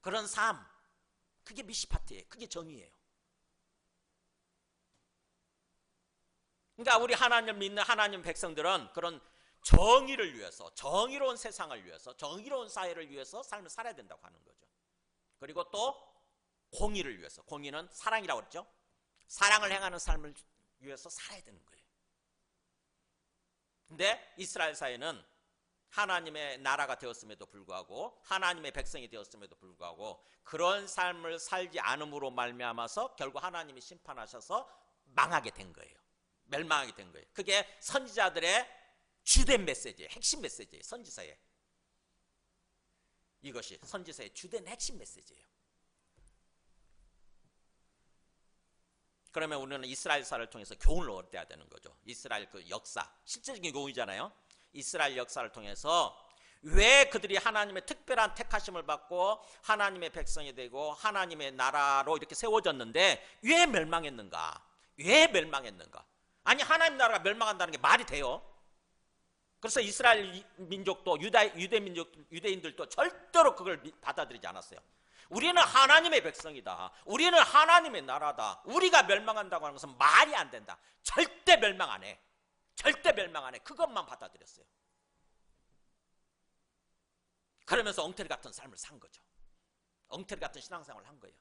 그런 삶, 그게 미시파트예요. 그게 정의예요. 그러니까 우리 하나님을 믿는 하나님 백성들은 그런 정의를 위해서, 정의로운 세상을 위해서, 정의로운 사회를 위해서 삶을 살아야 된다고 하는 거죠. 그리고 또 공의를 위해서, 공의는 사랑이라고 그랬죠. 사랑을 행하는 삶을 위해서 살아야 되는 거예요. 근데 이스라엘 사회는 하나님의 나라가 되었음에도 불구하고, 하나님의 백성이 되었음에도 불구하고 그런 삶을 살지 않음으로 말미암아서 결국 하나님이 심판하셔서 망하게 된 거예요. 멸망하게 된 거예요. 그게 선지자들의 주된 메시지예요. 핵심 메시지예요. 선지서의. 이것이 선지서의 주된 핵심 메시지예요. 그러면 우리는 이스라엘사를 통해서 교훈을 얻어야 되는 거죠. 이스라엘 그 역사, 실제적인 교훈이잖아요. 이스라엘 역사를 통해서 왜 그들이 하나님의 특별한 택하심을 받고 하나님의 백성이 되고 하나님의 나라로 이렇게 세워졌는데 왜 멸망했는가? 왜 멸망했는가? 아니 하나님 나라가 멸망한다는 게 말이 돼요? 그래서 이스라엘 민족도 유대인들도 절대로 그걸 받아들이지 않았어요. 우리는 하나님의 백성이다. 우리는 하나님의 나라다. 우리가 멸망한다고 하는 것은 말이 안 된다. 절대 멸망 안 해. 절대 멸망 안 해. 그것만 받아들였어요. 그러면서 엉터리 같은 삶을 산 거죠. 엉터리 같은 신앙생활을 한 거예요.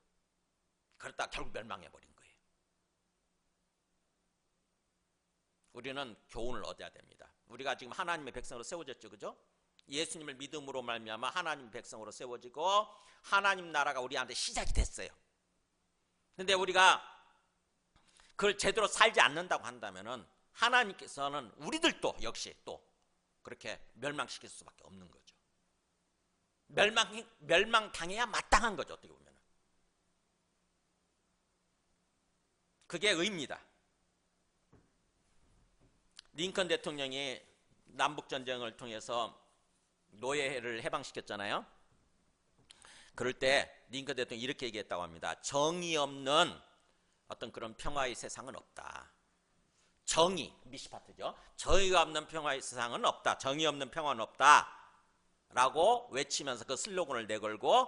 그러다가 결국 멸망해버린 거예요. 우리는 교훈을 얻어야 됩니다. 우리가 지금 하나님의 백성으로 세워졌죠, 그죠? 예수님을 믿음으로 말미암아 하나님의 백성으로 세워지고 하나님 나라가 우리한테 시작이 됐어요. 근데 우리가 그걸 제대로 살지 않는다고 한다면은 하나님께서는 우리들도 역시 또 그렇게 멸망시킬 수밖에 없는 거죠. 멸망당해야 마땅한 거죠, 어떻게 보면. 그게 의입니다. 링컨 대통령이 남북전쟁을 통해서 노예를 해방시켰잖아요. 그럴 때 링컨 대통령이 이렇게 얘기했다고 합니다. 정의 없는 어떤 그런 평화의 세상은 없다. 정의, 미시파트죠. 정의가 없는 평화의 세상은 없다. 정의 없는 평화는 없다. 라고 외치면서 그 슬로건을 내걸고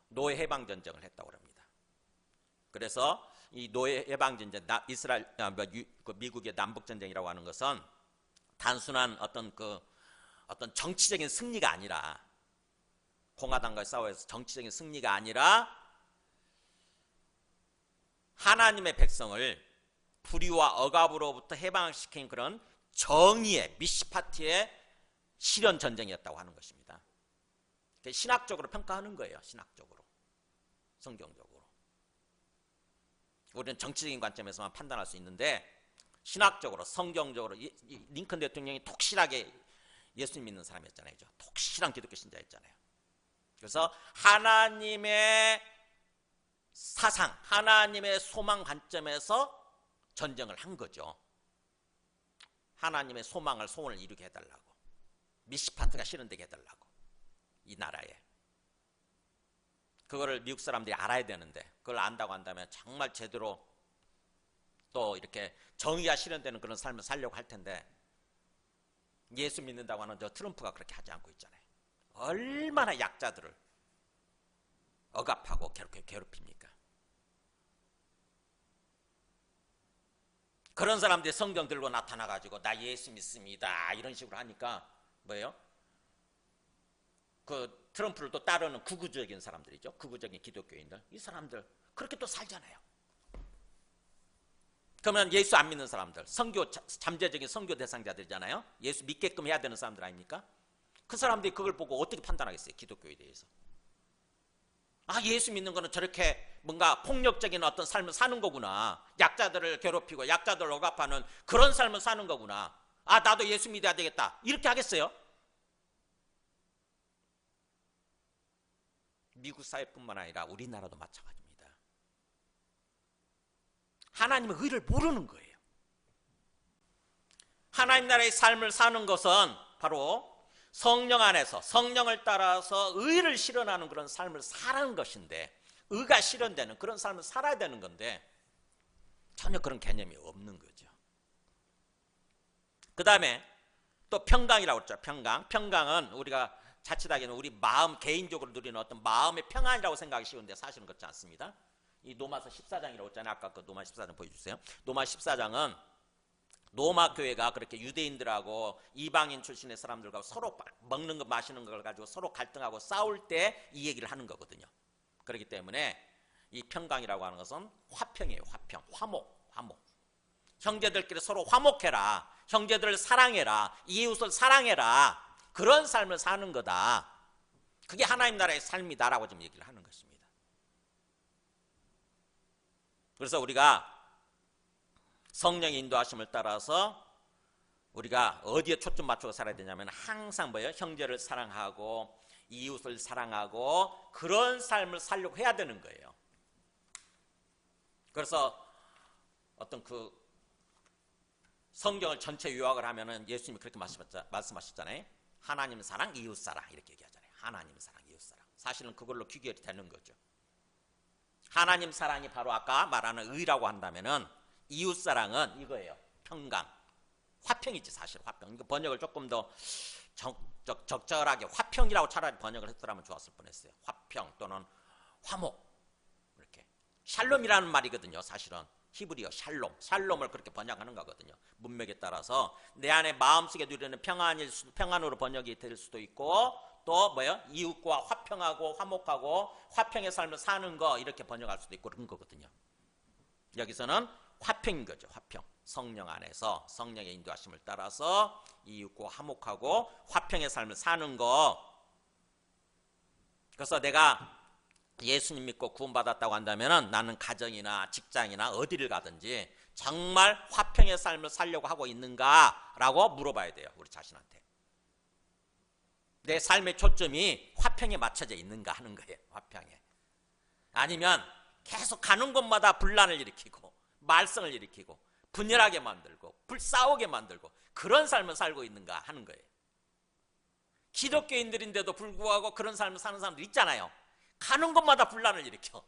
노예 해방전쟁을 했다고 합니다. 그래서 이 노예 해방전쟁, 미국의 남북전쟁이라고 하는 것은 단순한 어떤 정치적인 승리가 아니라, 공화당과의 싸워서 정치적인 승리가 아니라 하나님의 백성을 불의와 억압으로부터 해방시킨 그런 정의의 미시파티의 실현 전쟁이었다고 하는 것입니다. 신학적으로 평가하는 거예요. 신학적으로, 성경적으로. 우리는 정치적인 관점에서만 판단할 수 있는데 신학적으로, 성경적으로 링컨 대통령이 독실하게 예수님 믿는 사람이었잖아요. 독실한 기독교 신자였잖아요. 그래서 하나님의 사상, 하나님의 소망 관점에서 전쟁을 한 거죠. 하나님의 소원을 이루게 해달라고, 미시파트가 실현되게 해달라고, 이 나라에. 그거를 미국 사람들이 알아야 되는데, 그걸 안다고 한다면 정말 제대로 또 이렇게 정의가 실현되는 그런 삶을 살려고 할 텐데, 예수 믿는다고 하는 저 트럼프가 그렇게 하지 않고 있잖아요. 얼마나 약자들을 억압하고 괴롭힙니까? 그런 사람들이 성경 들고 나타나가지고 나 예수 믿습니다 이런 식으로 하니까 뭐예요? 그 트럼프를 또 따르는 극우적인 사람들이죠. 극우적인 기독교인들. 이 사람들 그렇게 또 살잖아요. 그러면 예수 안 믿는 사람들, 잠재적인 선교 대상자들이잖아요. 예수 믿게끔 해야 되는 사람들 아닙니까? 그 사람들이 그걸 보고 어떻게 판단하겠어요? 기독교에 대해서. 아, 예수 믿는 거는 저렇게 뭔가 폭력적인 어떤 삶을 사는 거구나. 약자들을 괴롭히고 약자들을 억압하는 그런 삶을 사는 거구나. 아, 나도 예수 믿어야 되겠다. 이렇게 하겠어요? 미국 사회뿐만 아니라 우리나라도 마찬가지입니다. 하나님의 의를 모르는 거예요. 하나님 나라의 삶을 사는 것은 바로 성령 안에서 성령을 따라서 의를 실현하는 그런 삶을 살아는 것인데, 의가 실현되는 그런 삶을 살아야 되는 건데 전혀 그런 개념이 없는 거죠. 그 다음에 또 평강이라고 했죠. 평강은 우리가 자칫하게는 우리 마음, 개인적으로 누리는 어떤 마음의 평안이라고 생각하기 쉬운데 사실은 그렇지 않습니다. 이 로마서 14장이라고 했잖아요. 아까 그 로마 14장 보여주세요. 로마 14장은 로마 교회가 그렇게 유대인들하고 이방인 출신의 사람들과 서로 먹는 것 마시는 걸 가지고 서로 갈등하고 싸울 때 이 얘기를 하는 거거든요. 그렇기 때문에 이 평강이라고 하는 것은 화평이에요. 화평, 화목. 형제들끼리 서로 화목해라. 형제들을 사랑해라. 이웃을 사랑해라. 그런 삶을 사는 거다. 그게 하나님 나라의 삶이다라고 지금 얘기를 하는 것입니다. 그래서 우리가 성령의 인도하심을 따라서 우리가 어디에 초점 맞추고 살아야 되냐면 항상 뭐예요? 형제를 사랑하고 이웃을 사랑하고 그런 삶을 살려고 해야 되는 거예요. 그래서 어떤 성경을 전체 요약을 하면은 예수님이 그렇게 말씀하셨잖아요. 하나님 사랑, 이웃 사랑 이렇게 얘기하잖아요. 하나님 사랑, 이웃 사랑. 사실은 그걸로 귀결이 되는 거죠. 하나님 사랑이 바로 아까 말하는 의라고 한다면은 이웃 사랑은 이거예요. 평강, 화평이지 사실 화평. 이거 번역을 조금 더 적절하게 화평이라고 차라리 번역을 했더라면 좋았을 뻔했어요. 화평 또는 화목 이렇게. 샬롬이라는 말이거든요. 사실은 히브리어 샬롬을 그렇게 번역하는 거거든요. 문맥에 따라서 내 안에 마음속에 누리는 평안으로 번역이 될 수도 있고 또 뭐예요? 이웃과 화평하고 화목하고 화평의 삶을 사는 거 이렇게 번역할 수도 있고 그런 거거든요. 여기서는 화평인 거죠. 화평. 성령 안에서 성령의 인도하심을 따라서 이웃과 화목하고 화평의 삶을 사는 거. 그래서 내가 예수님 믿고 구원받았다고 한다면 나는 가정이나 직장이나 어디를 가든지 정말 화평의 삶을 살려고 하고 있는가라고 물어봐야 돼요. 우리 자신한테. 내 삶의 초점이 화평에 맞춰져 있는가 하는 거예요. 화평에. 아니면 계속 가는 곳마다 분란을 일으키고 말썽을 일으키고 분열하게 만들고 불싸우게 만들고 그런 삶을 살고 있는가 하는 거예요. 기독교인들인데도 불구하고 그런 삶을 사는 사람들 있잖아요. 가는 곳마다 분란을 일으켜.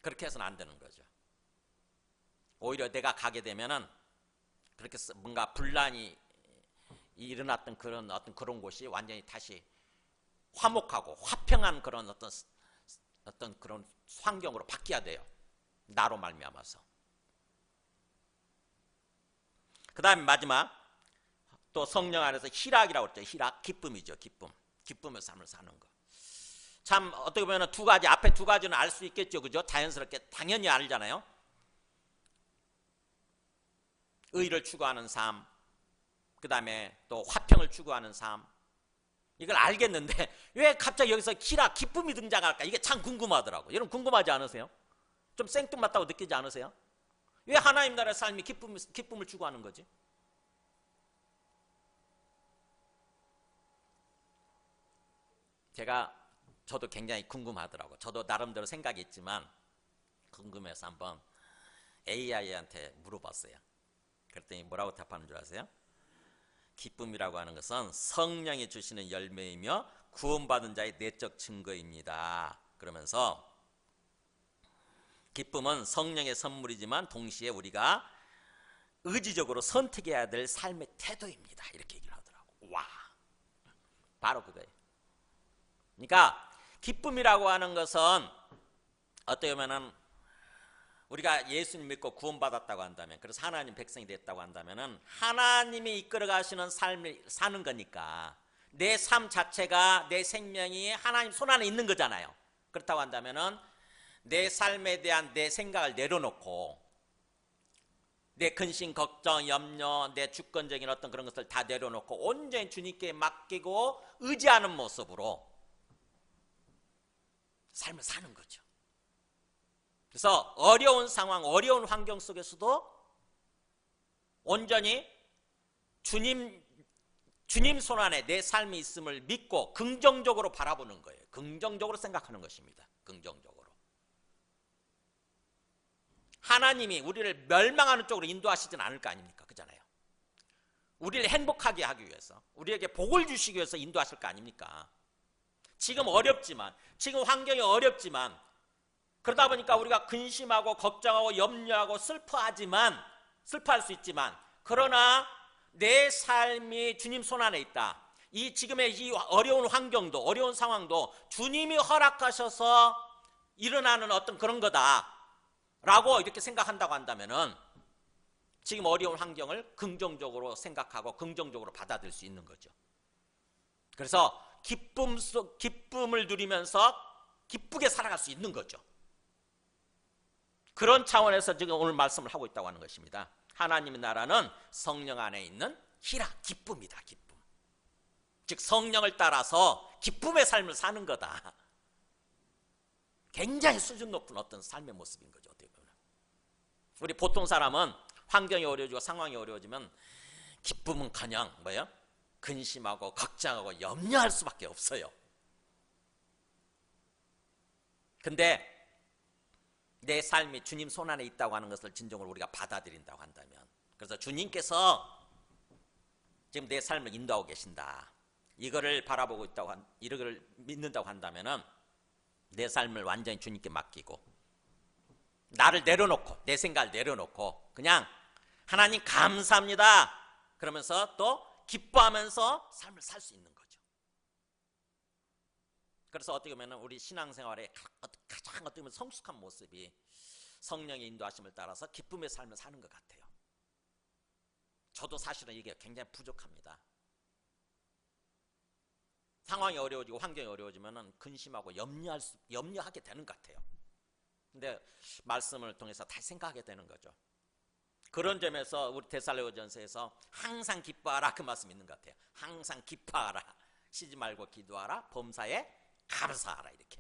그렇게 해서는 안 되는 거죠. 오히려 내가 가게 되면은 그렇게 뭔가 분란이 일어났던 그런 곳이 완전히 다시 화목하고 화평한 그런 어떤 그런 환경으로 바뀌어야 돼요. 나로 말미암아서. 그 다음에 마지막 또 성령 안에서 희락이라고 그랬죠. 희락, 기쁨이죠. 기쁨의 삶을 사는 거. 참 어떻게 보면 두 가지, 앞에 두 가지는 알 수 있겠죠. 그죠? 자연스럽게 당연히 알잖아요. 의를 추구하는 삶, 그 다음에 또 화평을 추구하는 삶. 이걸 알겠는데 왜 갑자기 여기서 희락, 기쁨이 등장할까? 이게 참 궁금하더라고요. 여러분 궁금하지 않으세요? 좀 생뚱맞다고 느끼지 않으세요? 왜 하나님 나라의 삶이 기쁨을 추구하는 거지? 저도 굉장히 궁금하더라고요. 저도 나름대로 생각이 있지만 궁금해서 한번 AI한테 물어봤어요. 그랬더니 뭐라고 답하는 줄 아세요? 기쁨이라고 하는 것은 성령이 주시는 열매이며 구원받은 자의 내적 증거입니다. 그러면서 기쁨은 성령의 선물이지만 동시에 우리가 의지적으로 선택해야 될 삶의 태도입니다. 이렇게 얘기를 하더라고. 와, 바로 그거예요. 그러니까 기쁨이라고 하는 것은 어떻게 보면은 우리가 예수님 믿고 구원받았다고 한다면, 그래서 하나님 백성이 됐다고 한다면은 하나님이 이끌어 가시는 삶을 사는 거니까 내 삶 자체가, 내 생명이 하나님 손 안에 있는 거잖아요. 그렇다고 한다면은 내 삶에 대한 내 생각을 내려놓고 내 근심, 걱정, 염려, 내 주권적인 어떤 그런 것을 다 내려놓고 온전히 주님께 맡기고 의지하는 모습으로 삶을 사는 거죠. 그래서 어려운 상황, 어려운 환경 속에서도 온전히 주님 손 안에 내 삶이 있음을 믿고 긍정적으로 바라보는 거예요. 긍정적으로 생각하는 것입니다. 긍정적으로. 하나님이 우리를 멸망하는 쪽으로 인도하시진 않을 거 아닙니까? 그잖아요. 우리를 행복하게 하기 위해서, 우리에게 복을 주시기 위해서 인도하실 거 아닙니까? 지금 어렵지만, 지금 환경이 어렵지만, 그러다 보니까 우리가 근심하고 걱정하고 염려하고 슬퍼할 수 있지만, 그러나 내 삶이 주님 손 안에 있다. 이 지금의 이 어려운 환경도, 어려운 상황도 주님이 허락하셔서 일어나는 어떤 그런 거다 라고 이렇게 생각한다고 한다면은 지금 어려운 환경을 긍정적으로 생각하고 긍정적으로 받아들일 수 있는 거죠. 그래서 기쁨을 누리면서 기쁘게 살아갈 수 있는 거죠. 그런 차원에서 지금 오늘 말씀을 하고 있다고 하는 것입니다. 하나님의 나라는 성령 안에 있는 희락, 기쁨이다. 기쁨. 즉 성령을 따라서 기쁨의 삶을 사는 거다. 굉장히 수준 높은 어떤 삶의 모습인 거죠. 어떻게 보면. 우리 보통 사람은 환경이 어려워지고 상황이 어려워지면 기쁨은커녕 뭐예요? 근심하고 걱정하고 염려할 수밖에 없어요. 근데 내 삶이 주님 손 안에 있다고 하는 것을 진정으로 우리가 받아들인다고 한다면, 그래서 주님께서 지금 내 삶을 인도하고 계신다. 이거를 바라보고 있다고 이거를 믿는다고 한다면은 내 삶을 완전히 주님께 맡기고 나를 내려놓고 내 생각을 내려놓고 그냥 하나님 감사합니다 그러면서 또 기뻐하면서 삶을 살 수 있는 거죠. 그래서 어떻게 보면 우리 신앙생활의 가장 어떻게 보면 성숙한 모습이 성령의 인도하심을 따라서 기쁨의 삶을 사는 것 같아요. 저도 사실은 이게 굉장히 부족합니다. 상황이 어려워지고 환경이 어려워지면 근심하고 염려하게 되는 것 같아요. 근데 말씀을 통해서 다시 생각하게 되는 거죠. 그런 점에서 우리 데살로니가전서에서 항상 기뻐하라 그 말씀 있는 것 같아요. 항상 기뻐하라, 쉬지 말고 기도하라, 범사에 감사하라, 이렇게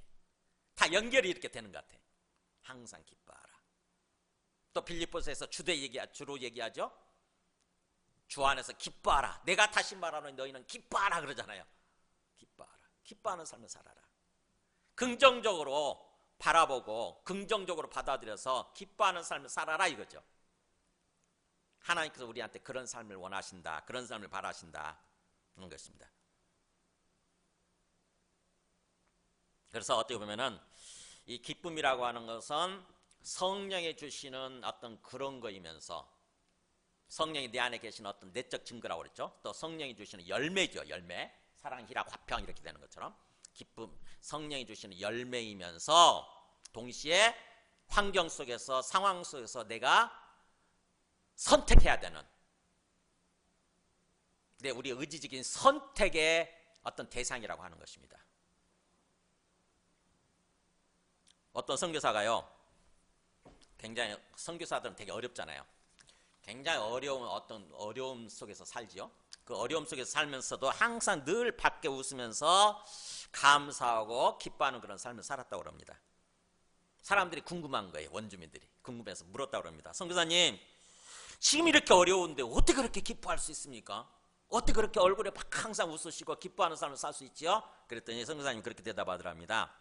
다 연결이 이렇게 되는 것 같아요. 항상 기뻐하라. 또 빌립보서에서 주로 얘기하죠. 주 안에서 기뻐하라. 내가 다시 말하노니 너희는 기뻐하라 그러잖아요. 기뻐하라. 기뻐하는 삶을 살아라. 긍정적으로 바라보고 긍정적으로 받아들여서 기뻐하는 삶을 살아라 이거죠. 하나님께서 우리한테 그런 삶을 원하신다. 그런 삶을 바라신다. 그런 것입니다. 그래서 어떻게 보면은 이 기쁨이라고 하는 것은 성령이 주시는 어떤 그런 거이면서 성령이 내 안에 계신 어떤 내적 증거라고 그랬죠. 또 성령이 주시는 열매죠. 열매. 사랑, 희락, 화평 이렇게 되는 것처럼 기쁨, 성령이 주시는 열매이면서 동시에 환경 속에서 상황 속에서 내가 선택해야 되는 우리 의지적인 선택의 어떤 대상이라고 하는 것입니다. 어떤 선교사가요, 굉장히 선교사들은 되게 어렵잖아요. 굉장히 어려움 속에서 살지요. 그 어려움 속에서 살면서도 항상 늘 밖에 웃으면서 감사하고 기뻐하는 그런 삶을 살았다고 합니다. 사람들이 궁금한 거예요. 원주민들이 궁금해서 물었다고 합니다. 선교사님, 지금 이렇게 어려운데 어떻게 그렇게 기뻐할 수 있습니까? 어떻게 그렇게 얼굴에 막 항상 웃으시고 기뻐하는 삶을 살 수 있지요? 그랬더니 선교사님 그렇게 대답하더랍니다.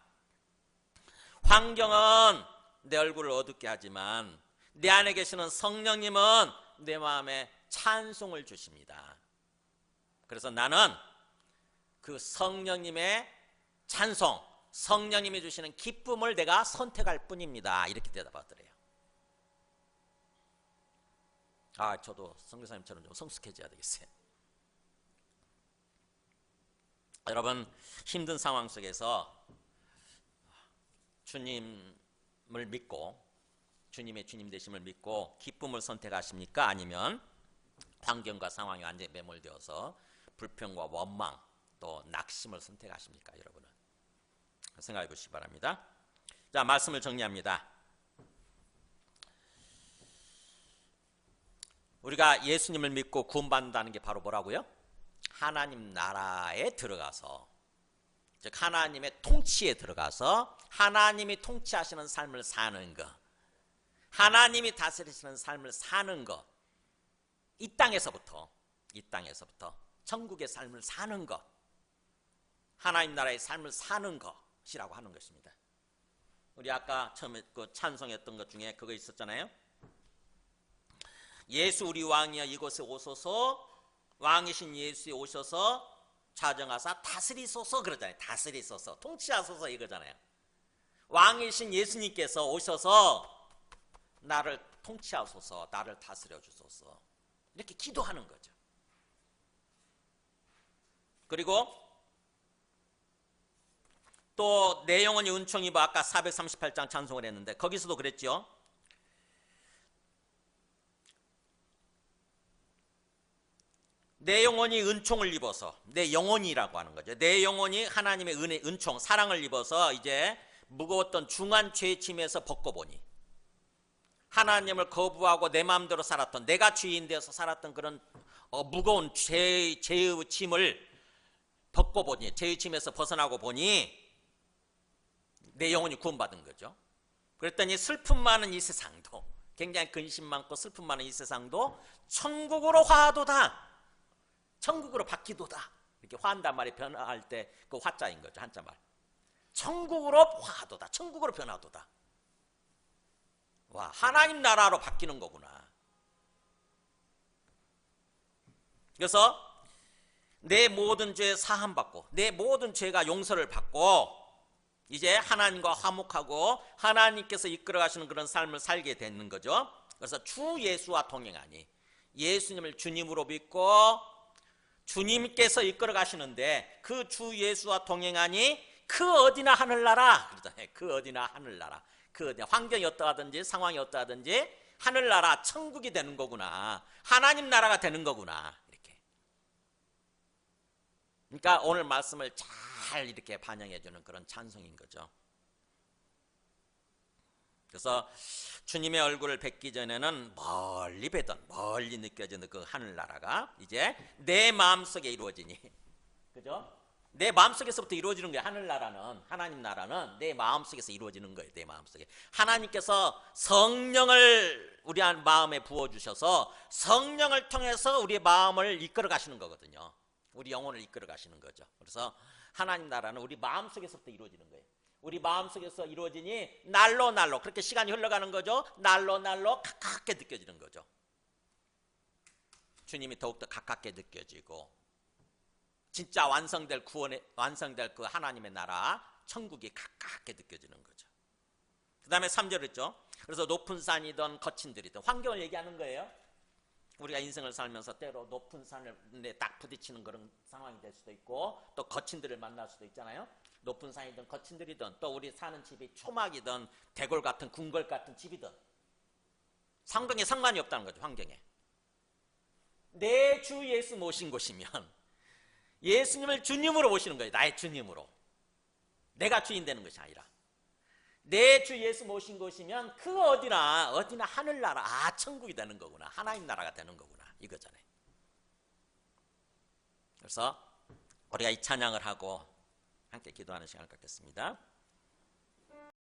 환경은 내 얼굴을 어둡게 하지만 내 안에 계시는 성령님은 내 마음에 찬송을 주십니다. 그래서 나는 그 성령님의 찬송, 성령님이 주시는 기쁨을 내가 선택할 뿐입니다. 이렇게 대답하더래요. 저도 선교사님처럼 좀 성숙해져야 되겠어요. 여러분, 힘든 상황 속에서 주님을 믿고 주님의 주님 되심을 믿고 기쁨을 선택하십니까? 아니면 환경과 상황이 완전히 매몰되어서 불평과 원망 또 낙심을 선택하십니까? 여러분은 생각해 보시기 바랍니다. 자, 말씀을 정리합니다. 우리가 예수님을 믿고 구원받는다는 게 바로 뭐라고요? 하나님 나라에 들어가서, 즉 하나님의 통치에 들어가서 하나님이 통치하시는 삶을 사는 것, 하나님이 다스리시는 삶을 사는 것, 이 땅에서부터 천국의 삶을 사는 것, 하나님 나라의 삶을 사는 것이라고 하는 것입니다. 우리 아까 처음에 그 찬송했던 것 중에 그거 있었잖아요. 예수 우리 왕이여 이곳에 오소서, 왕이신 예수에 오셔서 좌정하사 다스리소서 그러잖아요. 다스리소서, 통치하소서 이거잖아요. 왕이신 예수님께서 오셔서 나를 통치하소서, 나를 다스려 주소서, 이렇게 기도하는 거죠. 그리고 또 내 영혼이 은총이 뭐 아까 438장 찬송을 했는데 거기서도 그랬죠. 내 영혼이 은총을 입어서, 내 영혼이라고 하는 거죠. 내 영혼이 하나님의 은혜, 은총, 사랑을 입어서 이제 무거웠던 중한 죄의 짐에서 벗고보니, 하나님을 거부하고 내 마음대로 살았던, 내가 주인 되어서 살았던 그런 무거운 죄의 짐을 벗고보니, 죄의 짐에서 벗어나고 보니 내 영혼이 구원받은 거죠. 그랬더니 슬픔 많은 이 세상도, 굉장히 근심 많고 슬픔 많은 이 세상도 천국으로 화도다, 천국으로 바뀌도다, 이렇게 화한단 말이 변화할 때 그 화자인 거죠. 한자 말. 천국으로 화도다, 천국으로 변화도다. 와, 하나님 나라로 바뀌는 거구나. 그래서 내 모든 죄 사함 받고 내 모든 죄가 용서를 받고 이제 하나님과 화목하고 하나님께서 이끌어 가시는 그런 삶을 살게 되는 거죠. 그래서 주 예수와 동행하니, 예수님을 주님으로 믿고 주님께서 이끌어 가시는데 그 주 예수와 동행하니 그 어디나 하늘나라 그러잖아요. 그 어디나 하늘나라. 그 어디 환경이 어떠하든지 상황이 어떠하든지 하늘나라 천국이 되는 거구나. 하나님 나라가 되는 거구나. 이렇게. 그러니까 오늘 말씀을 잘 이렇게 반영해 주는 그런 찬송인 거죠. 그래서 주님의 얼굴을 뵙기 전에는 멀리 뵈던 멀리 느껴지는 그 하늘나라가 이제 내 마음속에 이루어지니, 그죠? 내 마음속에서부터 이루어지는 거예요. 하늘나라는, 하나님 나라는 내 마음속에서 이루어지는 거예요. 내 마음속에 하나님께서 성령을 우리 마음에 부어주셔서 성령을 통해서 우리의 마음을 이끌어 가시는 거거든요. 우리 영혼을 이끌어 가시는 거죠. 그래서 하나님 나라는 우리 마음속에서부터 이루어지는 거예요. 우리 마음속에서 이루어지니 날로 날로 그렇게 시간이 흘러가는 거죠. 날로 날로 가깝게 느껴지는 거죠. 주님이 더욱더 가깝게 느껴지고 진짜 완성될 구원의 완성될 그 하나님의 나라 천국이 가깝게 느껴지는 거죠. 그 다음에 3절 했죠. 그래서 높은 산이든 거친 들이든 환경을 얘기하는 거예요. 우리가 인생을 살면서 때로 높은 산에 딱 부딪히는 그런 상황이 될 수도 있고 또 거친 들을 만날 수도 있잖아요. 높은 산이든 거친 들이든 또 우리 사는 집이 초막이든 대골 같은 궁궐 같은 집이든 상황에 상관이 없다는 거죠. 환경에. 내 주 예수 모신 곳이면 예수님을 주님으로 모시는 거예요. 나의 주님으로. 내가 주인 되는 것이 아니라 내 주 예수 모신 곳이면 그 어디나 하늘나라, 아 천국이 되는 거구나. 하나님 나라가 되는 거구나. 이거잖아요. 그래서 우리가 이 찬양을 하고 함께 기도하는 시간을 갖겠습니다.